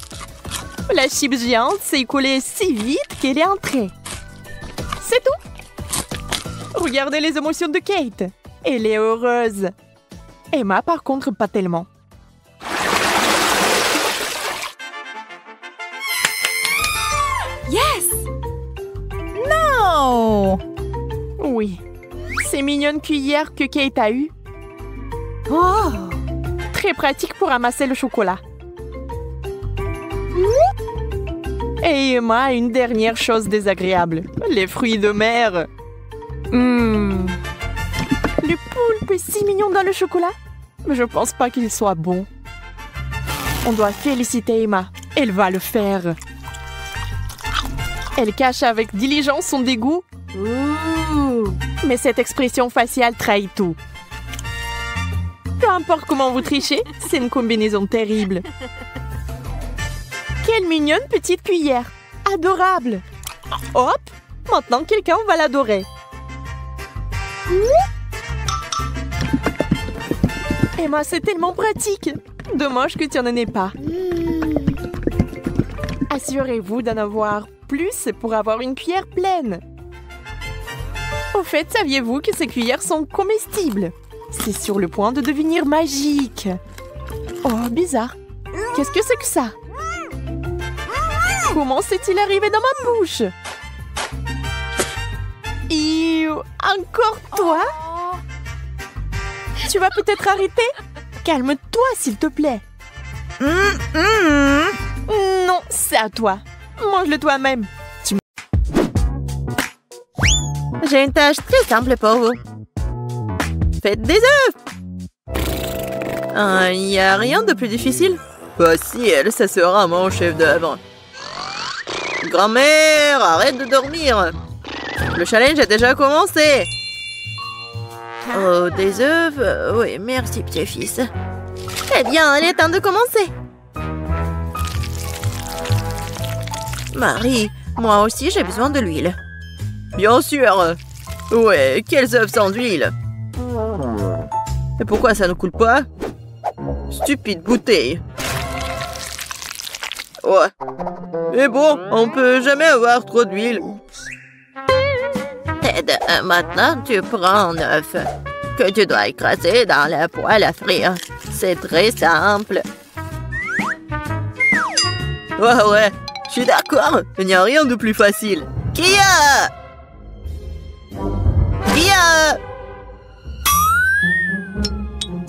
La chips géante s'est écoulée si vite qu'elle est entrée. C'est tout. Regardez les émotions de Kate. Elle est heureuse. Emma, par contre, pas tellement. Yes. No. Oui. Ces mignonnes cuillères que Kate a eues. Oh! Très pratique pour ramasser le chocolat. Et Emma a une dernière chose désagréable. Les fruits de mer. Le poulpe est si mignon dans le chocolat. Mais je pense pas qu'il soit bon. On doit féliciter Emma. Elle va le faire. Elle cache avec diligence son dégoût. Mais cette expression faciale trahit tout. Peu importe comment vous trichez, c'est une combinaison terrible. Quelle mignonne petite cuillère. Adorable. Hop, maintenant quelqu'un va l'adorer. Emma, c'est tellement pratique. Dommage que tu n'en aies pas. Assurez-vous d'en avoir plus pour avoir une cuillère pleine. Au fait, saviez-vous que ces cuillères sont comestibles? C'est sur le point de devenir magique. Oh, bizarre. Qu'est-ce que c'est que ça? Comment s'est-il arrivé dans ma bouche? Encore toi? Tu vas peut-être arrêter? Calme-toi, s'il te plaît. Non, c'est à toi. Mange-le toi-même. J'ai une tâche très simple pour vous. Faites des œufs! Il n'y a rien de plus difficile? Facile, ça sera mon chef d'œuvre. Grand-mère, arrête de dormir. Le challenge a déjà commencé. Oh, des œufs? Oui, merci, petit-fils. Eh bien, il est temps de commencer. Marie, moi aussi j'ai besoin de l'huile. Bien sûr. Ouais, quels œufs sans huile? Et pourquoi ça ne coule pas? Stupide bouteille. Ouais. Mais bon, on peut jamais avoir trop d'huile. Ted, maintenant tu prends un œuf que tu dois écraser dans la poêle à frire. C'est très simple. Ouais, je suis d'accord. Il n'y a rien de plus facile. Kia!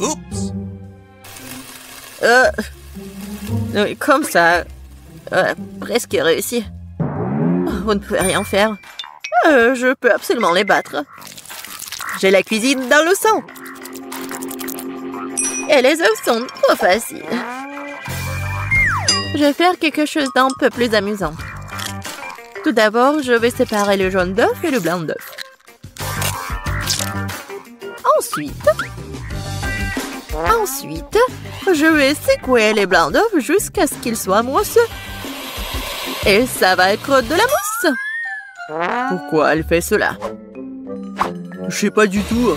Oups! Oui, comme ça. Presque réussi. Vous ne pouvez rien faire. Je peux absolument les battre. J'ai la cuisine dans le sang. Et les œufs sont trop faciles. Je vais faire quelque chose d'un peu plus amusant. Tout d'abord, je vais séparer le jaune d'œuf et le blanc d'œuf. Ensuite, je vais secouer les blancs d'œuf jusqu'à ce qu'ils soient mousseux. Et ça va être de la mousse. Pourquoi elle fait cela? Je sais pas du tout.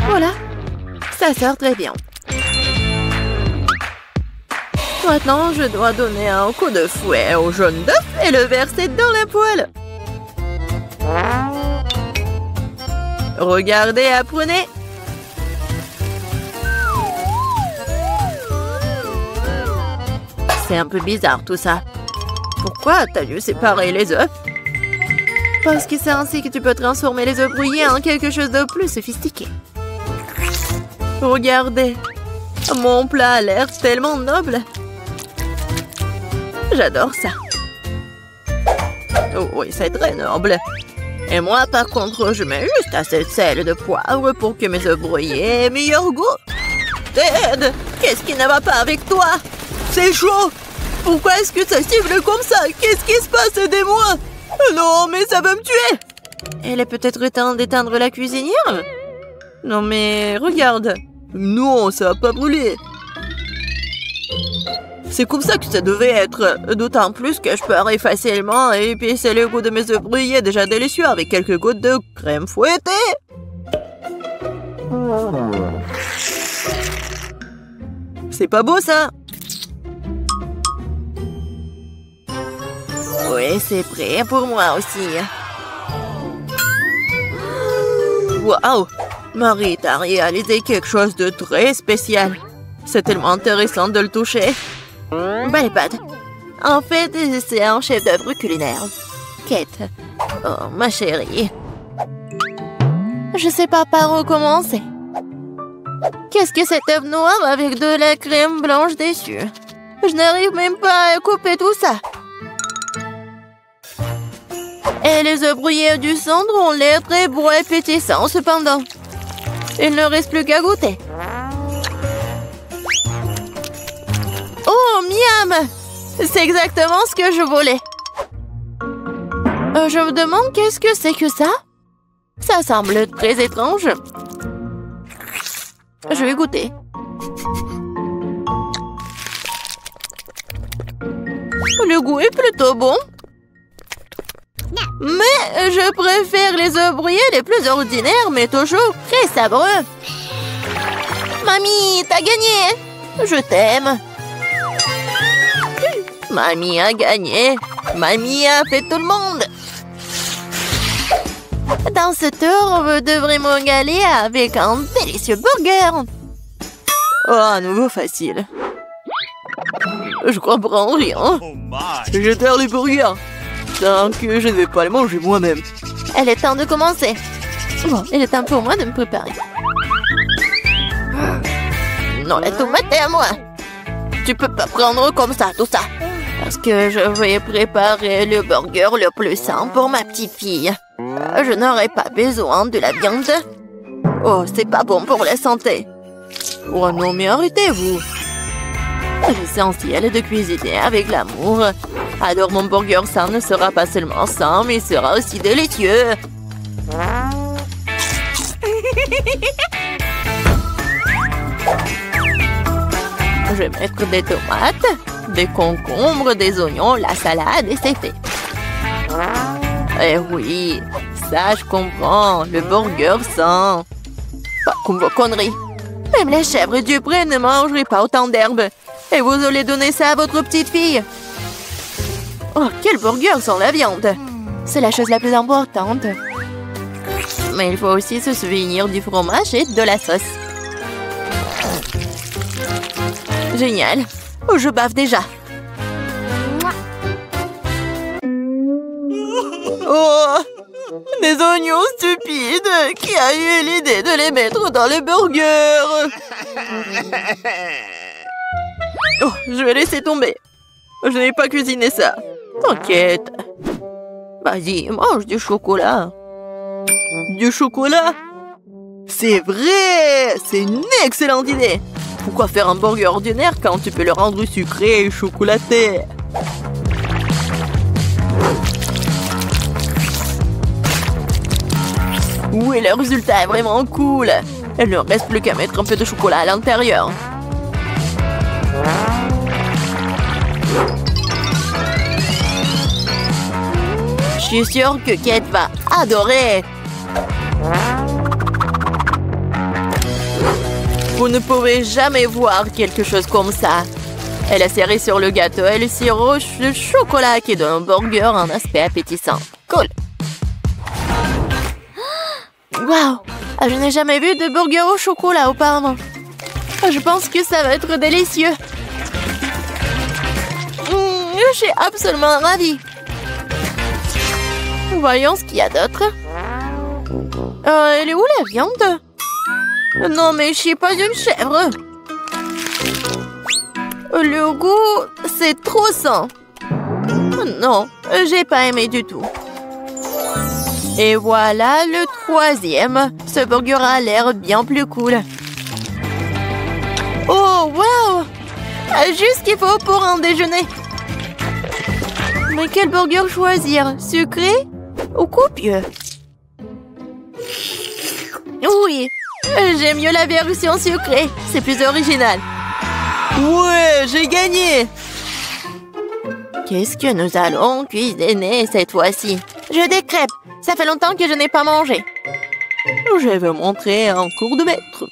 Voilà, ça sort très bien. Maintenant, je dois donner un coup de fouet au jaune d'œuf et le verser dans la poêle. Regardez, apprenez. C'est un peu bizarre tout ça. Pourquoi t'as dû séparer les œufs? Parce que c'est ainsi que tu peux transformer les œufs brouillés en quelque chose de plus sophistiqué. Regardez. Mon plat a l'air tellement noble. J'adore ça. Oh oui, c'est très noble. Et moi, par contre, je mets juste assez de sel et de poivre pour que mes œufs brouillés aient meilleur goût. Ted, qu'est-ce qui ne va pas avec toi? C'est chaud. Pourquoi est-ce que ça siffle comme ça? Qu'est-ce qui se passe? Aidez-moi. Non, mais ça va me tuer. Il est peut-être temps d'éteindre la cuisinière? Non, mais regarde. Non, ça va pas brûler. C'est comme ça que ça devait être. D'autant plus que je peux facilement épicer le goût de mes œufs brouillés déjà délicieux avec quelques gouttes de crème fouettée. C'est pas beau, ça? Oui, c'est prêt pour moi aussi. Waouh! Marie, t'as réalisé quelque chose de très spécial. C'est tellement intéressant de le toucher. Belle pâte. En fait, c'est un chef-d'œuvre culinaire. Kate. Oh, ma chérie. Je sais pas par où commencer. Qu'est-ce que cet œuf noir avec de la crème blanche dessus? Je n'arrive même pas à couper tout ça. Et les œufs brouillés du centre ont l'air très beaux et pétissants cependant. Il ne reste plus qu'à goûter. Oh, miam! C'est exactement ce que je voulais. Je me demande qu'est-ce que c'est que ça? Ça semble très étrange. Je vais goûter. Le goût est plutôt bon. Mais je préfère les œufs brouillés les plus ordinaires, mais toujours très savoureux. Mamie, t'as gagné! Je t'aime. Mamie a gagné. Mamie a fait tout le monde. Dans ce tour, vous devrez me régaler avec un délicieux burger. Oh, à nouveau facile. Je comprends rien. Oh my! Je terre les burgers. Tant que je ne vais pas les manger moi-même. Il est temps de commencer. Bon, il est temps pour moi de me préparer. Non, la tomate est à moi. Tu peux pas prendre comme ça, tout ça. Parce que je vais préparer le burger le plus sain pour ma petite fille. Je n'aurai pas besoin de la viande. Oh, c'est pas bon pour la santé. Oh non, mais arrêtez-vous. L'essentiel est de cuisiner avec l'amour. Alors mon burger sain ne sera pas seulement sain, mais sera aussi délicieux. Je vais mettre des tomates, des concombres, des oignons, la salade et c'est fait. Eh oui, ça je comprends, le burger sain. Pas comme vos conneries. Même les chèvres du pré ne mangeraient pas autant d'herbes. Et vous allez donner ça à votre petite fille. Oh, quel burger sans la viande. C'est la chose la plus importante. Mais il faut aussi se souvenir du fromage et de la sauce. Génial. Oh, je bave déjà. Oh, des oignons stupides. Qui a eu l'idée de les mettre dans le burger? Oh, je vais laisser tomber. Je n'ai pas cuisiné ça. T'inquiète. Vas-y, mange du chocolat. Du chocolat? C'est vrai! C'est une excellente idée! Pourquoi faire un burger ordinaire quand tu peux le rendre sucré et chocolaté? Oui, le résultat est vraiment cool! Il ne reste plus qu'à mettre un peu de chocolat à l'intérieur. Je suis sûre que Kate va adorer! Vous ne pouvez jamais voir quelque chose comme ça. Elle a serré sur le gâteau et le sirop de chocolat qui donne au burger un aspect appétissant. Cool! Waouh! Je n'ai jamais vu de burger au chocolat auparavant. Je pense que ça va être délicieux. Je suis absolument ravie. Voyons ce qu'il y a d'autre. Elle est où la viande? Non, mais je suis pas une chèvre. Le goût, c'est trop sain. Non, j'ai pas aimé du tout. Et voilà le troisième. Ce burger a l'air bien plus cool. Oh, wow! Juste ce qu'il faut pour un déjeuner. Mais quel burger choisir? Sucré ou copieux? Oui, j'aime mieux la version sucrée. C'est plus original. Ouais, j'ai gagné! Qu'est-ce que nous allons cuisiner cette fois-ci? Je des crêpes. Ça fait longtemps que je n'ai pas mangé. Je vais montrer un cours de maître.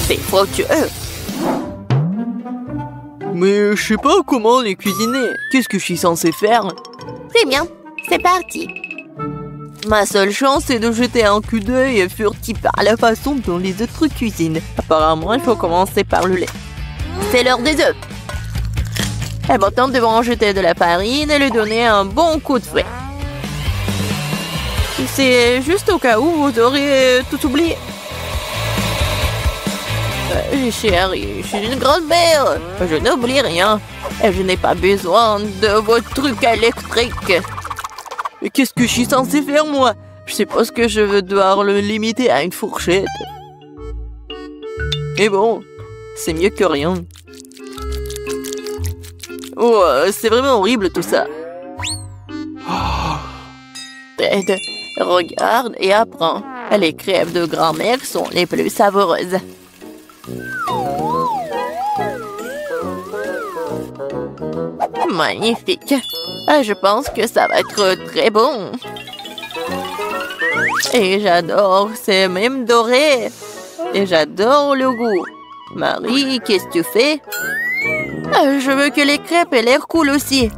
C'est fructueux. Mais je sais pas comment les cuisiner. Qu'est-ce que je suis censé faire? C'est bien, c'est parti. Ma seule chance, c'est de jeter un coup d'œil furtif à la façon dont les autres cuisinent. Apparemment, il faut commencer par le lait. C'est l'heure des œufs. Et maintenant, nous devons en jeter de la farine et lui donner un bon coup de fouet. C'est juste au cas où vous aurez tout oublié. Chérie, je suis une grand-mère. Je n'oublie rien. Et je n'ai pas besoin de vos trucs électriques. Mais qu'est-ce que je suis censée faire, moi? Je suppose que je vais devoir le limiter à une fourchette. Mais bon, c'est mieux que rien. Oh, c'est vraiment horrible tout ça. Ted, regarde et apprends. Les crêpes de grand-mère sont les plus savoureuses. Magnifique. Je pense que ça va être très bon. Et j'adore, c'est même doré. Et j'adore le goût. Marie, qu'est-ce que tu fais? Je veux que les crêpes aient l'air cool aussi.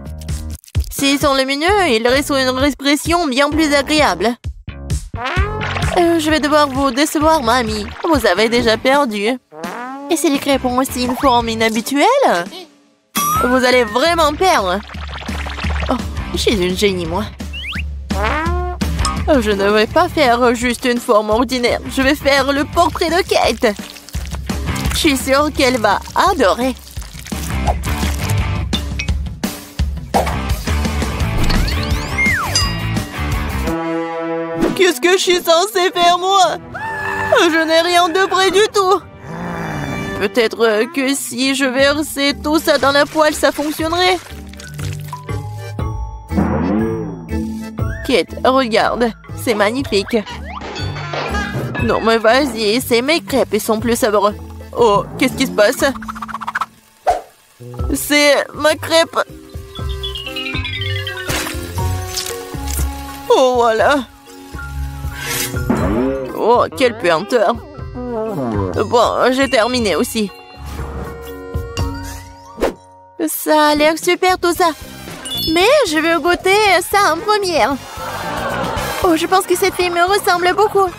S'ils sont lumineux, ils restent une expression bien plus agréable. Je vais devoir vous décevoir, mamie. Vous avez déjà perdu. Et si les crêpes ont aussi une forme inhabituelle? Vous allez vraiment perdre. Oh, je suis une génie, moi. Je ne vais pas faire juste une forme ordinaire. Je vais faire le portrait de Kate. Je suis sûre qu'elle va adorer. Qu'est-ce que je suis censée faire, moi? Je n'ai rien de près du tout. Peut-être que si je versais tout ça dans la poêle, ça fonctionnerait. Kate, regarde, c'est magnifique. Non, mais vas-y, c'est mes crêpes, ils sont plus savoureux. Oh, qu'est-ce qui se passe? C'est ma crêpe. Oh, voilà. Oh, quelle puanteur. Bon, j'ai terminé aussi. Ça a l'air super tout ça. Mais je veux goûter ça en première. Oh, je pense que cette fille me ressemble beaucoup.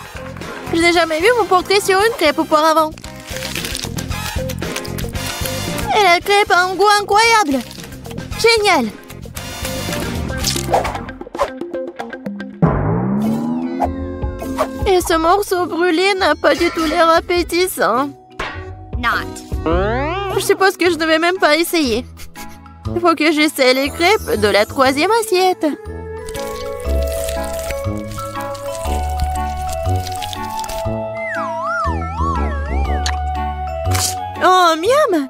Je n'ai jamais vu mon portrait sur une crêpe auparavant. Et la crêpe a un goût incroyable. Génial. Et ce morceau brûlé n'a pas du tout l'air appétissant. Je suppose que je ne vais même pas essayer. Il faut que j'essaie les crêpes de la 3e assiette. Oh, miam!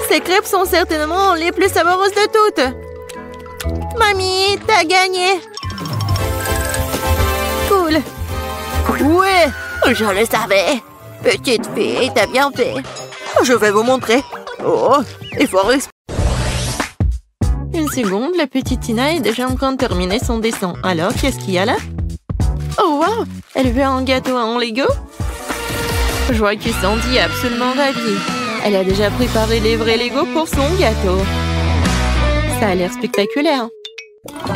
Ces crêpes sont certainement les plus savoureuses de toutes. Mamie, t'as gagné! Cool! Ouais, je le savais. Petite fille, t'as bien fait. Je vais vous montrer. Oh, il faut respirer. Une seconde, la petite Tina est déjà en train de terminer son dessin. Alors, qu'est-ce qu'il y a là? Oh, wow! Elle veut un gâteau en Lego? Je vois que Sandy est absolument ravie. Elle a déjà préparé les vrais Lego pour son gâteau. Ça a l'air spectaculaire.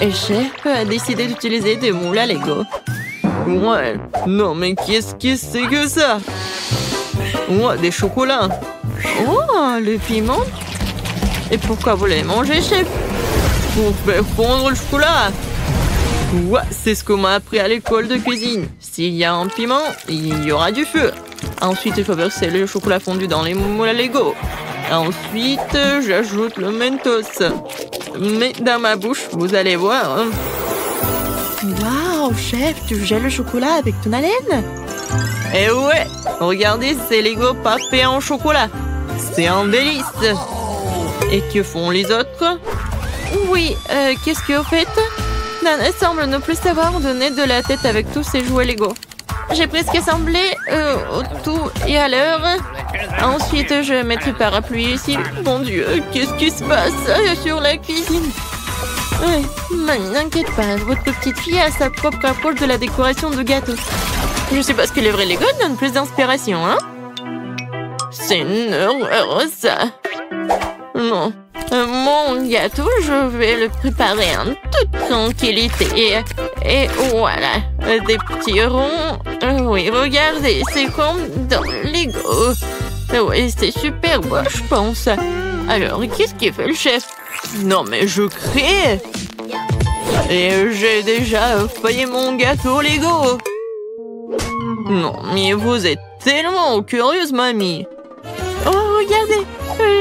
Et Chef a décidé d'utiliser des moules à Lego. Ouais, non mais qu'est-ce que c'est que ça? Ouais, des chocolats. Oh, le piment. Et pourquoi vous l'avez mangé, Chef? Pour faire fondre le chocolat. Ouais, c'est ce qu'on m'a appris à l'école de cuisine. S'il y a un piment, il y aura du feu. Ensuite, il faut verser le chocolat fondu dans les moules à Lego. Ensuite, j'ajoute le Mentos. Mais dans ma bouche, vous allez voir. Hein. Waouh, Chef, tu gèles le chocolat avec ton haleine? Eh ouais, regardez ces Lego papés en chocolat. C'est un délice. Et que font les autres? Oui, qu'est-ce que vous faites? Nana semble ne plus savoir donner de la tête avec tous ses jouets Lego. J'ai presque assemblé tout et à l'heure. Ensuite, je vais mettre le parapluie ici. Mon Dieu, qu'est-ce qui se passe sur la cuisine? Oui, n'inquiète pas, votre petite fille a sa propre approche de la décoration de gâteaux. Je sais pas ce que les vrais Lego donnent plus d'inspiration, hein? C'est une horreur, ça. Non. Mon gâteau, je vais le préparer en toute tranquillité. Et voilà, des petits ronds. Oui, regardez, c'est comme dans Lego. Oui, c'est super beau, je pense. Alors, qu'est-ce qu'il fait le chef? Non, mais je crée. Et j'ai déjà failli mon gâteau Lego. Non, mais vous êtes tellement curieuse, mamie. Oh, regardez,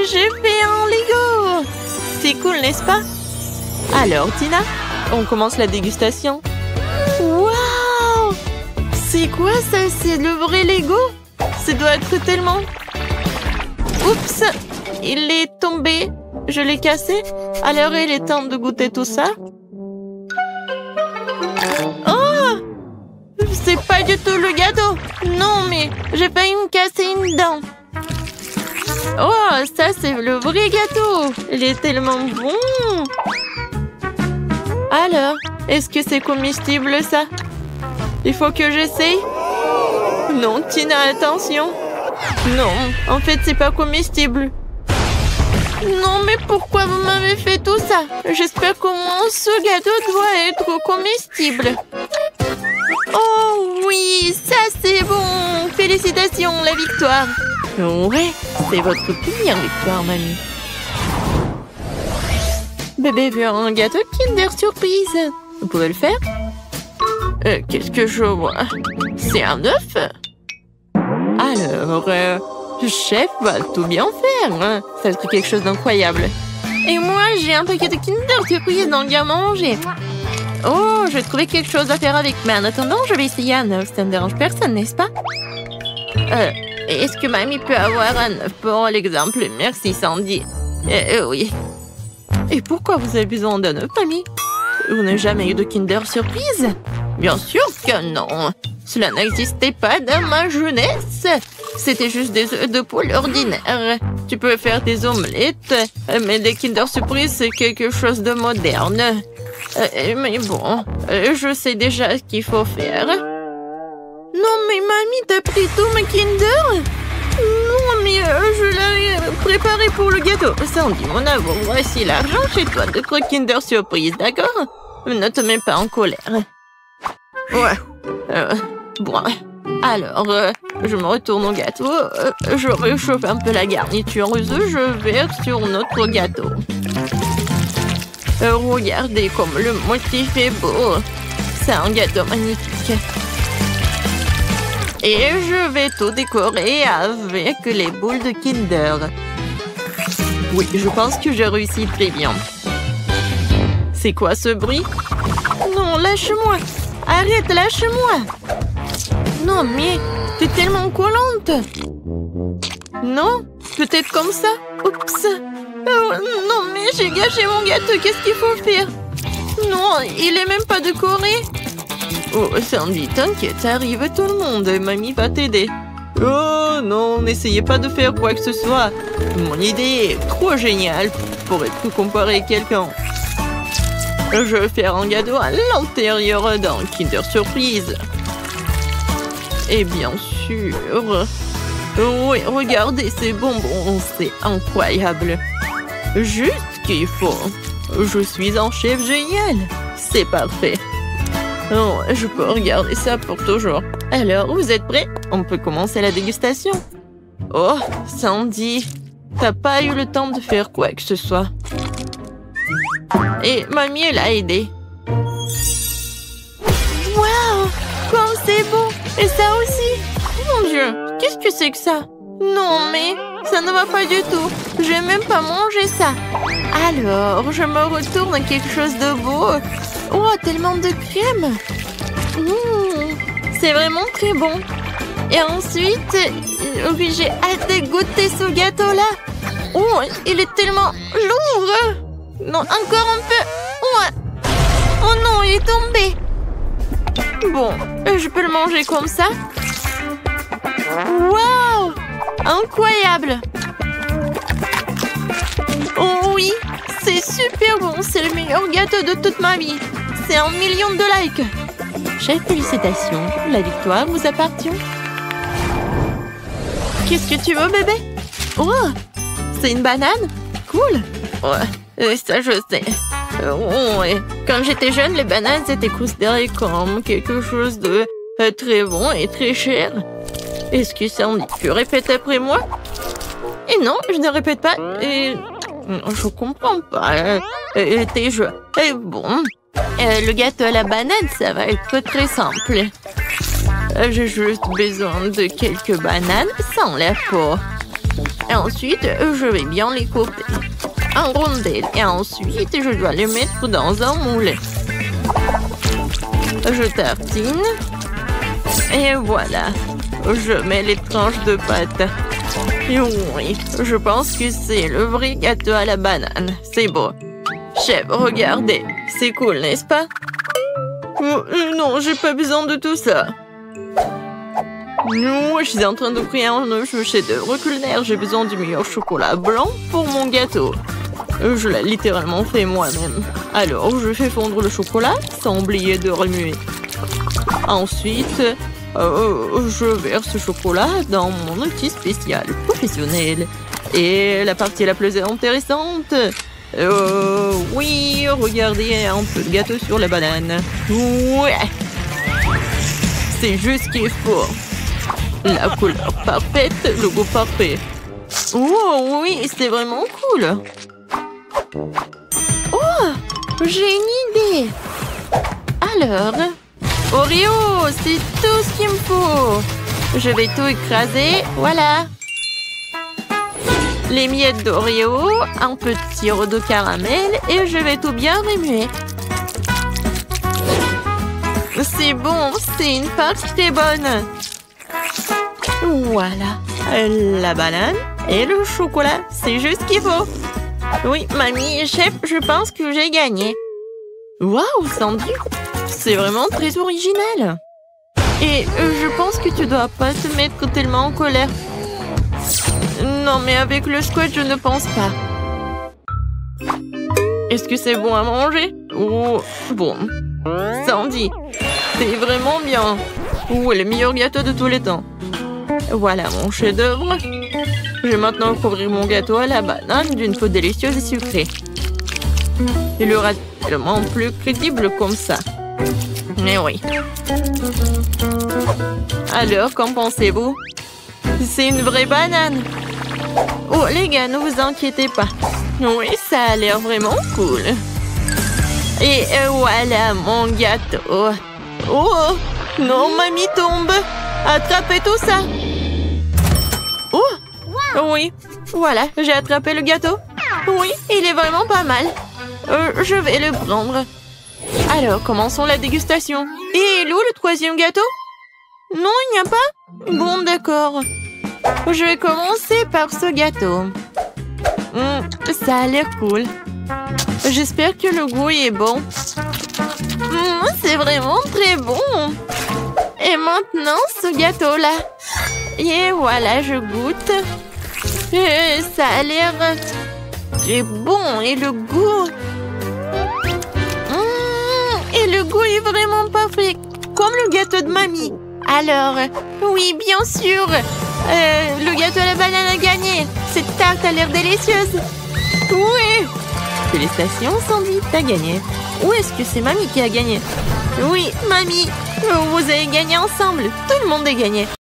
j'ai fait un Lego. C'est cool, n'est-ce pas? Alors, Tina, on commence la dégustation. Waouh! C'est quoi ça? C'est le vrai Lego? Ça doit être tellement... Oups! Il est tombé. Je l'ai cassé. Alors, il est temps de goûter tout ça. Oh! C'est pas du tout le gâteau. Non, mais j'ai failli me casser une dent. Oh, ça, c'est le vrai gâteau. Il est tellement bon. Alors, est-ce que c'est comestible, ça? Il faut que j'essaye. Non, Tina, attention. Non, en fait, c'est pas comestible. Non, mais pourquoi vous m'avez fait tout ça? J'espère qu'au moins ce gâteau doit être comestible. Oh oui, ça c'est bon. Félicitations, la victoire. Ouais, c'est votre première victoire, mamie. Bébé veut un gâteau Kinder Surprise. Vous pouvez le faire? Qu'est-ce que je vois? C'est un œuf? Alors, chef va tout bien faire. Hein? Ça va être quelque chose d'incroyable. Et moi, j'ai un paquet de Kinder Surprise dans le garde-manger. Oh, j'ai trouvé quelque chose à faire avec. Mais en attendant, je vais essayer un œuf. Ça ne dérange personne, n'est-ce pas? Est-ce que mamie peut avoir un œuf pour l'exemple? Merci, Sandy. Oui. Et pourquoi vous avez besoin d'un œuf, mamie? Vous n'avez jamais eu de Kinder Surprise? Bien sûr que non. Cela n'existait pas dans ma jeunesse. C'était juste des œufs de poule ordinaires. Tu peux faire des omelettes, mais des Kinder Surprise, c'est quelque chose de moderne. Mais bon, je sais déjà ce qu'il faut faire. Non, mais mamie, t'as pris tout ma Kinder? Non, mais je l'ai préparé pour le gâteau. Sandy, mon amour, voici l'argent chez toi de notre Kinder Surprise, d'accord? Ne te mets pas en colère. Ouais. Bon. Alors, je me retourne au gâteau. Je réchauffe un peu la garniture. Je verse sur notre gâteau. Regardez comme le motif est beau. C'est un gâteau magnifique. Et je vais tout décorer avec les boules de Kinder. Oui, je pense que j'ai réussi très bien. C'est quoi ce bruit? Non, lâche-moi. Arrête, lâche-moi. Non, mais t'es tellement collante. Non? Peut-être comme ça? Oups. Oh, non, mais j'ai gâché mon gâteau. Qu'est-ce qu'il faut faire? Non, il est même pas décoré. Oh, Sandy, t'inquiète, arrive tout le monde. Mamie va t'aider. Oh non, n'essayez pas de faire quoi que ce soit. Mon idée est trop géniale pour être comparée à quelqu'un. Je vais faire un gâteau à l'intérieur d'un Kinder Surprise. Et bien sûr... Oui, regardez ces bonbons, c'est incroyable. Juste ce qu'il faut. Je suis un chef génial. C'est parfait. Oh, je peux regarder ça pour toujours. Alors, vous êtes prêts? On peut commencer la dégustation. Oh, Sandy, t'as pas eu le temps de faire quoi que ce soit. Et mamie, elle a aidé. Waouh, comme c'est beau. Et ça aussi. Mon Dieu, qu'est-ce que c'est que ça? Non, mais ça ne va pas du tout. Je vais même pas manger ça. Alors, je me retourne à quelque chose de beau. Oh, tellement de crème. C'est vraiment très bon. Et ensuite, oui, j'ai hâte de goûter ce gâteau-là. Oh, il est tellement lourd. Non, encore un peu. Oh non, il est tombé. Bon, je peux le manger comme ça. Waouh! Incroyable! Oh oui, c'est super bon. C'est le meilleur gâteau de toute ma vie. C'est 1 million de likes. Chef, félicitations. La victoire vous appartient. Qu'est-ce que tu veux, bébé? Oh, c'est une banane? Cool. Ouais, ça je sais. Ouais. Quand j'étais jeune, les bananes étaient considérées comme quelque chose de très bon et très cher. Est-ce que Sandy, tu répètes après moi? Et non, je ne répète pas. Et je comprends pas tes jeux. Et bon, le gâteau à la banane, ça va être très simple. J'ai juste besoin de quelques bananes sans la peau. Et ensuite, je vais bien les couper en rondelles. Et ensuite, je dois les mettre dans un moule. Je tartine. Et voilà. Je mets les tranches de pâte. Et oui, je pense que c'est le vrai gâteau à la banane. C'est beau. Chef, regardez. C'est cool, n'est-ce pas? Non, j'ai pas besoin de tout ça. Non, je suis en train de créer un chef-d'œuvre culinaire. J'ai besoin du meilleur chocolat blanc pour mon gâteau. Je l'ai littéralement fait moi-même. Alors, je fais fondre le chocolat sans oublier de remuer. Ensuite, je verse ce chocolat dans mon outil spécial professionnel. Et la partie la plus intéressante... oui, regardez un peu de gâteau sur la banane. Ouais. C'est juste ce qu'il faut. La couleur parfaite, le goût parfait. Oh oui, c'est vraiment cool. Oh, j'ai une idée. Alors, Oreo, c'est tout ce qu'il me faut. Je vais tout écraser, voilà. Les miettes d'Oreo, un peu de sirop de caramel et je vais tout bien remuer. C'est bon, c'est une pâte très bonne. Voilà, la banane et le chocolat, c'est juste ce qu'il faut. Oui, mamie, chef, je pense que j'ai gagné. Waouh, Sandy, c'est vraiment très original. Et je pense que tu dois pas te mettre tellement en colère. Non, mais avec le scotch, je ne pense pas. Est-ce que c'est bon à manger? Oh, bon. Sandy, c'est vraiment bien. Oh, le meilleur gâteau de tous les temps. Voilà mon chef-d'œuvre. Je vais maintenant couvrir mon gâteau à la banane d'une peau délicieuse et sucrée. Il aura tellement plus crédible comme ça. Mais oui. Alors, qu'en pensez-vous? C'est une vraie banane. Oh, les gars, ne vous inquiétez pas. Oui, ça a l'air vraiment cool. Et voilà mon gâteau. Oh, non, mamie tombe. Attrapez tout ça. Oh, oui, voilà, j'ai attrapé le gâteau. Oui, il est vraiment pas mal. Je vais le prendre. Alors, commençons la dégustation. Et où le troisième gâteau? Non, il n'y a pas? Bon, d'accord. Je vais commencer par ce gâteau. Ça a l'air cool. J'espère que le goût est bon. C'est vraiment très bon. Et maintenant, ce gâteau-là. Et voilà, je goûte. Ça a l'air très bon. Et le goût... Et le goût est vraiment parfait. Comme le gâteau de mamie. Alors, oui, bien sûr. Le gâteau à la banane a gagné. Cette tarte a l'air délicieuse. Oui. Félicitations, Sandy, t'as gagné. Ou est-ce que c'est mamie qui a gagné? Oui, mamie. Vous avez gagné ensemble. Tout le monde a gagné.